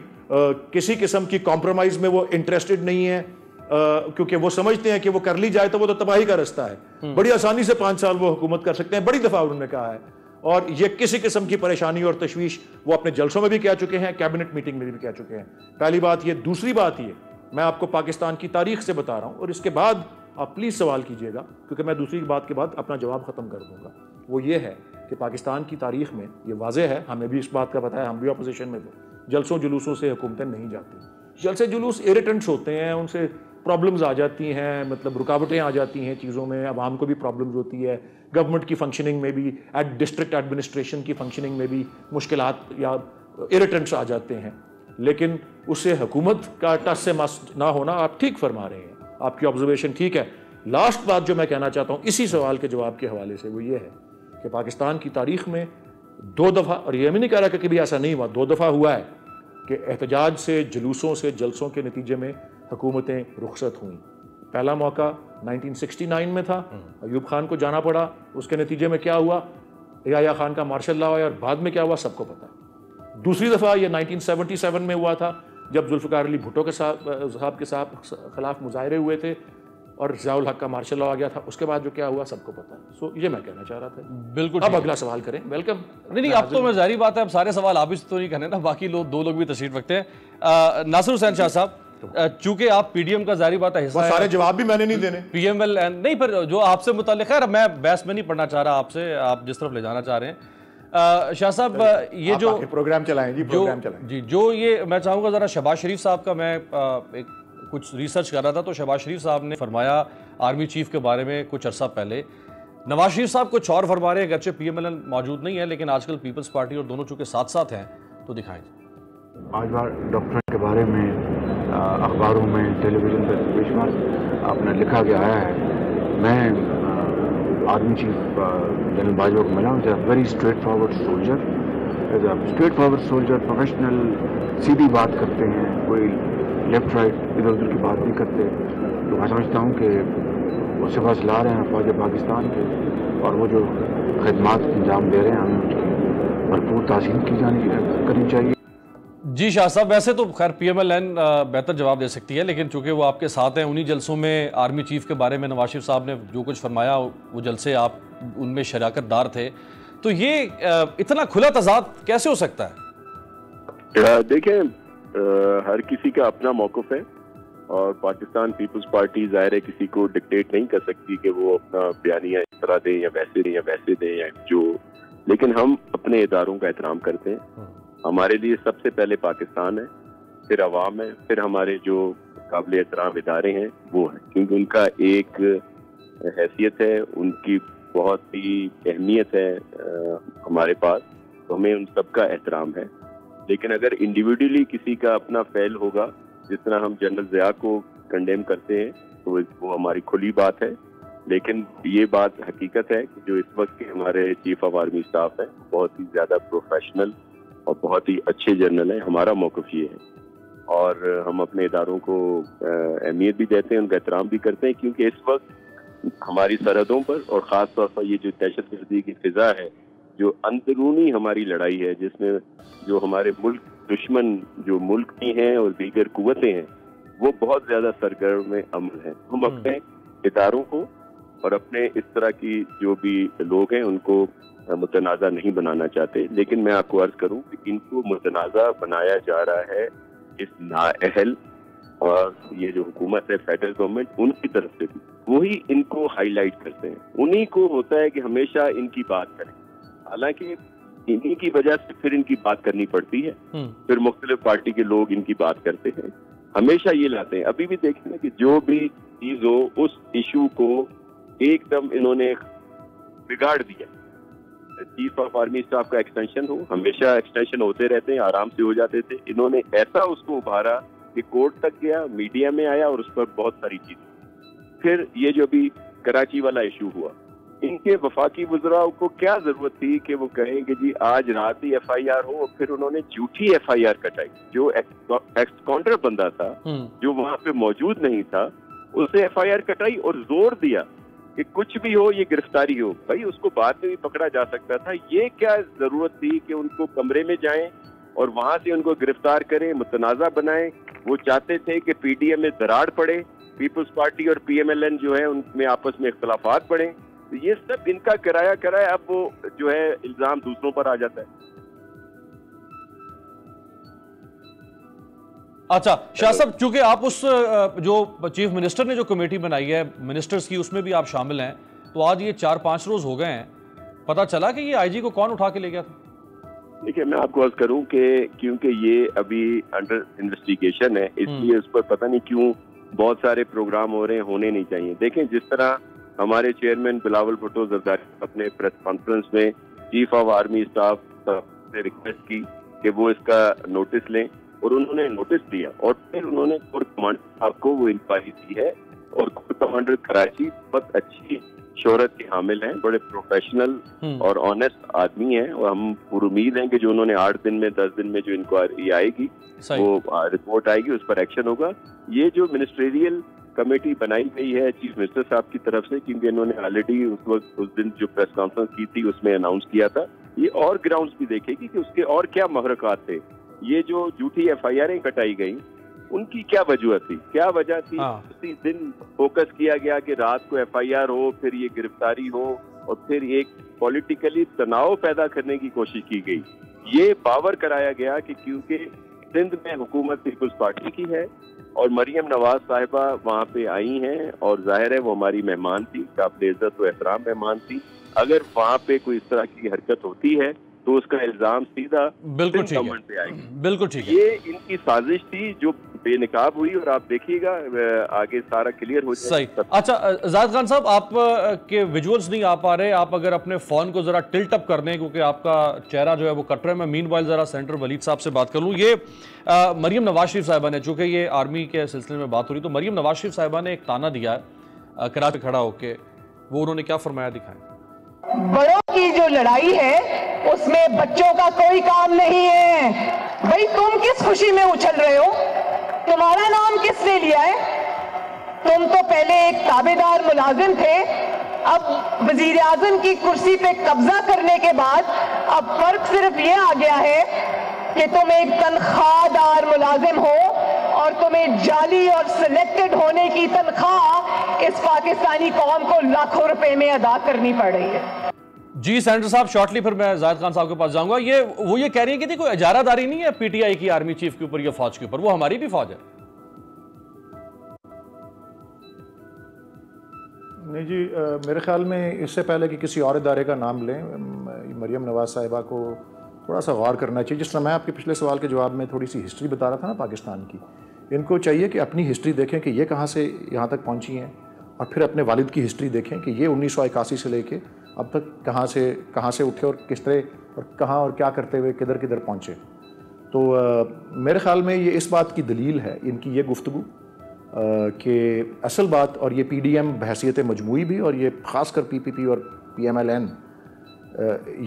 किसी किस्म की कॉम्प्रोमाइज़ में वो इंटरेस्टेड नहीं है, क्योंकि वो समझते हैं कि वो कर ली जाए तो वो तो तबाही का रास्ता है। बड़ी आसानी से 5 साल वो हुकूमत कर सकते हैं, बड़ी दफ़ा उन्होंने कहा है। और ये किसी किस्म की परेशानी और तशवीश वो अपने जलसों में भी कह चुके हैं, कैबिनेट मीटिंग में भी कह चुके हैं। पहली बात ये। दूसरी बात ये, मैं आपको पाकिस्तान की तारीख से बता रहा हूँ, और इसके बाद आप प्लीज़ सवाल कीजिएगा क्योंकि मैं दूसरी बात के बाद अपना जवाब ख़त्म कर दूंगा। वो ये है कि पाकिस्तान की तारीख में ये वाज़ेह है, हमें भी इस बात का पता है, हम भी अपोजिशन में थे, जलसों जुलूसों से हुकूमतें नहीं जाती। जलसे जुलूस इरिटेंट्स होते हैं, उनसे प्रॉब्लम्स आ जाती हैं, मतलब रुकावटें आ जाती हैं चीज़ों में, आवाम को भी प्रॉब्लम्स होती है, गवर्नमेंट की फंक्शनिंग में भी, डिस्ट्रिक्ट एडमिनिस्ट्रेशन की फंक्शनिंग में भी मुश्किलात या इरिटेंट्स आ जाते हैं। लेकिन उससे हुकूमत का टस से मस ना होना, आप ठीक फरमा रहे हैं, आपकी ऑब्जर्वेशन ठीक है। लास्ट बात जो मैं कहना चाहता हूँ इसी सवाल के जवाब के हवाले से, वो ये है कि पाकिस्तान की तारीख में 2 दफ़ा, और ये मैं नहीं कह रहा कि कभी ऐसा नहीं हुआ, 2 दफ़ा हुआ है कि एहतजाज से, जुलूसों से, जलसों के नतीजे में हुकूमतें रुखसत हुई। पहला मौका 1969 में था, अयूब खान को जाना पड़ा, उसके नतीजे में क्या हुआ, याह्या खान का मार्शल लॉ आया, और बाद में क्या हुआ सबको पता है। दूसरी दफ़ा ये 1977 में हुआ था, जब जुल्फ़िकार अली भुट्टो के साहब के खिलाफ मुजाहरे हुए थे और ज़ियाउल हक का मार्शल लॉ आ गया था। उसके बाद जो क्या हुआ सबको पता है। सो ये मैं कहना चाह रहा था। बिल्कुल। अब अगला सवाल करें। वेलकम। नहीं, अब तो मैं जारी बात है, अब सारे सवाल आप ही तो नहीं करने ना, बाकी लोग 2 लोग भी तशरीफ रखते हैं। नासिर हुसैन शाह साहब, चूंकि आप पीडीएम का जारी बात है, सारे जवाब भी मैंने नहीं देने, पीएमएल नहीं, पर जो आपसे मुताल्लिक़ है, मैं बहस में नहीं पढ़ना चाह रहा आपसे, आप जिस तरफ ले जाना चाह रहे हैं। शाह साहब, ये जो प्रोग्राम चलाएं जी, प्रोग्राम चलाएं जी, जो ये मैं चाहूँगा ज़रा शहबाज शरीफ साहब का, मैं एक कुछ रिसर्च कर रहा था तो शहबाज शरीफ साहब ने फरमाया आर्मी चीफ के बारे में कुछ अरसा पहले, नवाज शरीफ साहब कुछ और फरमा रहे हैं, अगरचे पीएमएल मौजूद नहीं है लेकिन आजकल पीपल्स पार्टी और दोनों चूँकि साथ साथ हैं, तो दिखाएं। 5 बार डॉक्टर के बारे में अखबारों में, टेलीविजन पर बेशुमार आपने लिखा गया आया है। मैं आर्मी चीफ जनरल बाजवा को मिला, very straightforward soldier, as a straightforward soldier, professional, सीधी बात करते हैं, कोई लेफ्ट राइट इधर उधर की बात नहीं करते। तो मैं समझता हूँ कि वो सिवा ला रहे हैं फौज पाकिस्तान के, और वो जो खदमात अंजाम दे रहे हैं हमें उनकी भरपूर ताज़ीम की करनी चाहिए। जी शाह साहब, वैसे तो खैर पीएमएल-एन बेहतर जवाब दे सकती है, लेकिन चूंकि वो आपके साथ हैं, उन्हीं जलसों में आर्मी चीफ के बारे में नवाज शरीफ साहब ने जो कुछ फरमाया, वो जलसे आप उनमें शराकतदार थे, तो ये इतना खुला तजाद कैसे हो सकता है? देखें, हर किसी का अपना मौक़िफ़ है और पाकिस्तान पीपल्स पार्टी ज़ाहिर है किसी को डिक्टेट नहीं कर सकती कि वो अपना बयानिया इस तरह दें या वैसे दें या वैसे दें या जो, लेकिन हम अपने इदारों का एहतराम करते हैं। हमारे लिए सबसे पहले पाकिस्तान है, फिर अवाम है, फिर हमारे जो काबिल एहतराम इदारे हैं वो हैं, क्योंकि उनका एक हैसियत है, उनकी बहुत ही अहमियत है हमारे पास, तो हमें उन सब का एहतराम है। लेकिन अगर इंडिविजुअली किसी का अपना फेल होगा, जिस तरह हम जनरल ज़िया को कंडेम करते हैं, तो वो हमारी खुली बात है। लेकिन ये बात हकीकत है कि जो इस वक्त के हमारे चीफ ऑफ आर्मी स्टाफ है बहुत ही ज़्यादा प्रोफेशनल और बहुत ही अच्छे जनरल हैं। हमारा मौक़िफ़ ये है और हम अपने इदारों को अहमियत भी देते हैं, उनका एहतराम भी करते हैं, क्योंकि इस वक्त हमारी सरहदों पर और ख़ास तौर पर ये जो दहशतगर्दी की फिजा है, जो अंदरूनी हमारी लड़ाई है, जिसमें जो हमारे मुल्क दुश्मन जो मुल्क की हैं और दीगर कुव्वतें हैं, वो बहुत ज़्यादा सरगर्म में अमल हैं। हम अपने इदारों को और अपने इस तरह की जो भी लोग हैं उनको मुतनाज़ा नहीं बनाना चाहते। लेकिन मैं आपको अर्ज करूं कि इनको मुतनाज़ा बनाया जा रहा है इस नाअहल और ये जो हुकूमत है फेडरल गवर्नमेंट, उनकी तरफ से भी वही इनको हाईलाइट करते हैं। उन्हीं को होता है कि हमेशा इनकी बात करें, हालांकि इन्हीं की वजह से फिर इनकी बात करनी पड़ती है, फिर मुख्तलिफ पार्टी के लोग इनकी बात करते हैं, हमेशा ये लाते हैं। अभी भी देखें कि जो भी चीज हो उस इशू को एकदम इन्होंने बिगाड़ दिया। चीफ ऑफ आर्मी स्टाफ का एक्सटेंशन हो, हमेशा एक्सटेंशन होते रहते हैं, आराम से हो जाते थे, इन्होंने ऐसा उसको उभारा कि कोर्ट तक गया, मीडिया में आया और उस पर बहुत सारी चीजें। फिर ये जो भी कराची वाला इशू हुआ, इनके वफाकी वज़रा को क्या जरूरत थी कि वो कहें कि जी आज रात ही FIR हो, और फिर उन्होंने झूठी FIR कटाई। जो एक्स काउंटर बंदा था जो वहां पे मौजूद नहीं था, उसे FIR कटाई और जोर दिया कि कुछ भी हो ये गिरफ्तारी हो। भाई उसको बाद में भी पकड़ा जा सकता था, ये क्या जरूरत थी कि उनको कमरे में जाएं और वहां से उनको गिरफ्तार करें, मुतनाज़ा बनाएं। वो चाहते थे कि PDM में दरार पड़े, पीपल्स पार्टी और PMLN जो है उनमें आपस में इख्तलाफात बढ़े। तो ये सब इनका कराया अब वो जो है इल्जाम दूसरों पर आ जाता है। अच्छा शाह साहब, चूंकि आप उस जो चीफ मिनिस्टर ने जो कमेटी बनाई है मिनिस्टर्स की, उसमें भी आप शामिल हैं, तो आज ये 4-5 रोज हो गए हैं, पता चला कि ये IG को कौन उठा के ले गया था? देखिए मैं आपको अर्ज करूं कि क्योंकि ये अभी अंडर इन्वेस्टिगेशन है, इसलिए उस पर पता नहीं क्यों बहुत सारे प्रोग्राम हो रहे हैं, होने नहीं चाहिए। देखें जिस तरह हमारे चेयरमैन बिलावल भुट्टो जरदारी अपने प्रेस कॉन्फ्रेंस में चीफ ऑफ आर्मी स्टाफ से रिक्वेस्ट की कि वो इसका नोटिस लें, और उन्होंने नोटिस दिया और फिर उन्होंने कोर कमांडर साहब को वो इंक्वायरी दी है। और कोर कमांडर कराची बहुत अच्छी शोहरत के हामिल हैं, बड़े प्रोफेशनल और ऑनेस्ट आदमी हैं, और हम पूरी उम्मीद हैं कि जो उन्होंने 8 दिन में 10 दिन में जो इंक्वायरी आएगी वो रिपोर्ट आएगी, उस पर एक्शन होगा। ये जो मिनिस्ट्रियल कमेटी बनाई गई है चीफ मिनिस्टर साहब की तरफ से, क्योंकि इन्होंने ऑलरेडी उस वक्त उस दिन जो प्रेस कॉन्फ्रेंस की थी उसमें अनाउंस किया था, ये और ग्राउंड्स भी देखेगी कि उसके और क्या महरक़ात थे। ये जो झूठी FIRें कटाई गई उनकी क्या वजह थी, क्या वजह थी? उसी दिन फोकस किया गया कि रात को FIR हो, फिर ये गिरफ्तारी हो, और फिर एक पॉलिटिकली तनाव पैदा करने की कोशिश की गई। ये बावर कराया गया कि क्योंकि सिंध में हुकूमत पीपल्स पार्टी की है और मरियम नवाज साहिबा वहाँ पे आई हैं, और जाहिर है वो हमारी मेहमान थी, काबिल इज्जत व एहतराम मेहमान थी। अगर वहाँ पे कोई इस तरह की हरकत होती है तो उसका इल्जाम सीधा गवर्नमेंट पे आएगा। बिल्कुल ठीक है। ये इनकी साजिश थी जो बेनकाब हुई, और आप देखिएगा आगे सारा क्लियर हो जाएगा। सही। अच्छा जाहिद खान साहब, आप के विजुअल्स नहीं आ पा रहे, आप अगर अपने फोन को जरा टिल्ट अप कर दें क्योंकि आपका चेहरा जो है वो कट रहा है। मैं मीनवाइल जरा सेंटर वलीद साहब से बात कर लूँ। ये मरियम नवाज शरीफ साहिबा ने, चूंकि ये आर्मी के सिलसिले में बात हो रही, तो मरियम नवाज शरीफ साहिबा ने एक ताना दिया है कराची खड़ा होके, वो उन्होंने क्या फरमाया दिखाएं। बड़ों की जो लड़ाई है उसमें बच्चों का कोई काम नहीं है। भाई तुम किस खुशी में उछल रहे हो? तुम्हारा नाम किसने लिया है? तुम तो पहले एक ताबेदार मुलाजिम थे, अब वजीर आजम की कुर्सी पे कब्जा करने के बाद अब फर्क सिर्फ ये आ गया है कि तुम एक तनख्वाहदार मुलाजिम हो, और तुम्हें जाली और सिलेक्टेड होने की तनख्वाह इस पाकिस्तानी कौम को लाखों रुपए में अदा करनी पड़ रही है। जी सेंटर साहब, शॉर्टली फिर मैं जाहिद खान साहब के पास जाऊंगा। वो ये कह रही है कि देखो इजारादारी नहीं है PTI की आर्मी चीफ के ऊपर या फौज के ऊपर, वो हमारी भी फौज है। नहीं जी, मेरे ख्याल में इससे पहले कि किसी और इदारे का नाम लें, मरियम नवाज साहिबा को थोड़ा सा गौर करना चाहिए। जिस तरह मैं आपके पिछले सवाल के जवाब में थोड़ी सी हिस्ट्री बता रहा था ना पाकिस्तान की, इनको चाहिए कि अपनी हिस्ट्री देखें कि ये कहाँ से यहाँ तक पहुँची हैं, और फिर अपने वालिद की हिस्ट्री देखें कि ये 1981 से लेके अब तक कहाँ से उठे और किस तरह और कहाँ और क्या करते हुए किधर किधर पहुँचे। तो मेरे ख्याल में ये इस बात की दलील है इनकी ये गुफ्तगू कि असल बात, और ये PDM बहैसियत मजमूई भी, और ये ख़ासकर PPP और PMLN,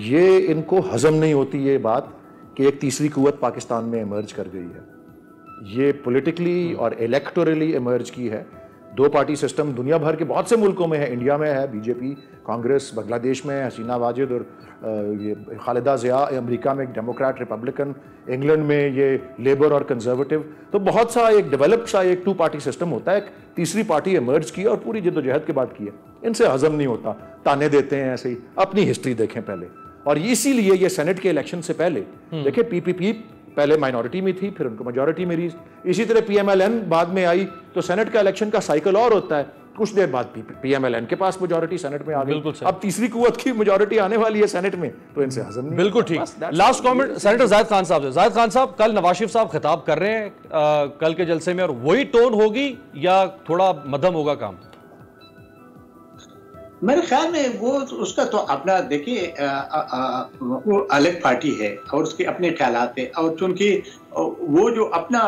ये इनको हज़म नहीं होती ये बात कि एक तीसरी कुव्वत पाकिस्तान में इमर्ज कर गई है। ये पॉलिटिकली और इलेक्टोरली इमर्ज की है, दो पार्टी सिस्टम दुनिया भर के बहुत से मुल्कों में है, इंडिया में है बीजेपी, कांग्रेस, बांग्लादेश में हसीना वाजिद और ये खालिदा ज़िया, अमेरिका में डेमोक्रेट रिपब्लिकन, इंग्लैंड में ये लेबर और कंजर्वेटिव। तो बहुत सा एक डेवलप्ड सा एक टू पार्टी सिस्टम होता है। एक तीसरी पार्टी इमर्ज की और पूरी जद्दोजहद के बाद की है। इनसे हजम नहीं होता, ताने देते हैं ऐसे ही। अपनी हिस्ट्री देखें पहले, और इसीलिए ये सेनेट के इलेक्शन से पहले देखें पीपीपी पहले माइनॉरिटी में थी, फिर उनको मेजॉरिटी में रही। इसी तरह पीएमएलएन बाद में आई, तो सेनेट का इलेक्शन का साइकिल और होता है। कुछ देर बाद पीएमएलएन के पास मेजॉरिटी सेनेट में आ गई, अब तीसरी कुव्वत की मेजॉरिटी आने वाली है सेनेट में, तो इनसे हजम नहीं। बिल्कुल ठीक। Last comment senator Zahid Khan साहब से। जाहिद खान साहब, कल नवाज शरीफ साहब खिताब कर रहे हैं कल के जलसे में, और वही टोन होगी या थोड़ा मध्यम होगा काम? मेरे ख्याल में वो उसका तो अपना देखिए, वो अलग पार्टी है और उसके अपने ख्यालात है, और चूंकि वो जो अपना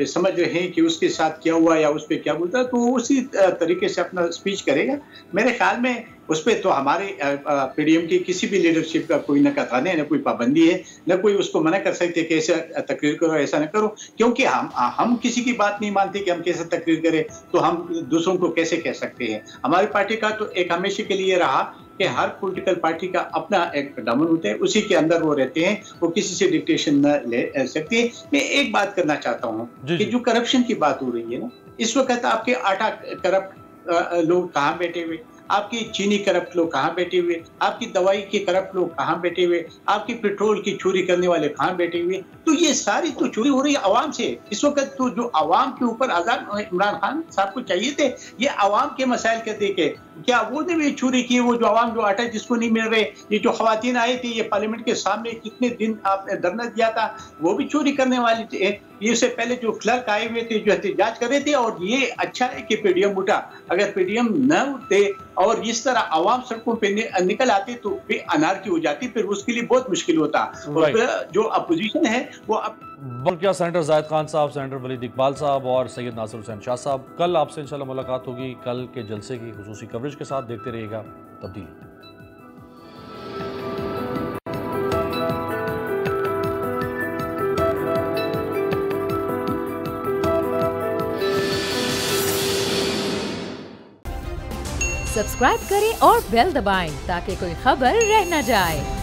समझ रहे हैं कि उसके साथ क्या हुआ या उस पर क्या बोलता है, तो वो उसी तरीके से अपना स्पीच करेगा। मेरे ख्याल में उस पर तो हमारे पीडीएम की किसी भी लीडरशिप का कोई न कताने है, न कोई पाबंदी है, न कोई उसको मना कर सकते कि ऐसा तकरीर करो, ऐसा न करो, क्योंकि हम किसी की बात नहीं मानते कि हम कैसे तकरीर करें, तो हम दूसरों को कैसे कह सकते हैं। हमारी पार्टी का तो एक हमेशा के लिए रहा कि हर पॉलिटिकल पार्टी का अपना एक दामन होता है, उसी के अंदर वो रहते हैं, वो किसी से डिक्टेशन न ले सकते। मैं एक बात करना चाहता हूँ कि जो करप्शन की बात हो रही है ना, इस वक्त आपके आटा करप्ट लोग कहाँ बैठे हुए, आपकी चीनी करप्ट लोग कहाँ बैठे हुए, आपकी दवाई के करप्ट लोग कहाँ बैठे हुए, आपकी पेट्रोल की चोरी करने वाले कहाँ बैठे हुए। तो ये सारी तो चोरी हो रही है आवाम से। इस वक्त तो जो आवाम के ऊपर आजाद इमरान खान साहब को चाहिए थे ये आवाम के मसाइल के देखे, क्या वो ने भी चोरी की? वो जो आवाम जो आटा जिसको नहीं मिल रहे, ये जो खवातीन आई थी, ये पार्लियामेंट के सामने कितने दिन आपने धरना दिया था, वो भी चोरी करने वाले थे। ये से पहले जो क्लर्क आए हुए थे जो एहतजाज कर रहे थे, और ये अच्छा है कि पीडीएम उठा। अगर पीडीएम न उठते और इस तरह आवाम सड़कों पे निकल आते तो फिर अनारकी हो जाती, फिर उसके लिए बहुत मुश्किल होता। और जो अपोजिशन है वो क्या सेनेटर जाहिद खान साहब, सेनेटर वलीद इकबाल साहब और सैयद नासिर हुसैन शाह साहब, कल आपसे इंशाल्लाह मुलाकात होगी कल के जलसे की खुसूसी कवरेज के साथ। देखते रहिएगा तब्दीली। सब्सक्राइब करें और बेल दबाएं ताकि कोई खबर रह न जाए।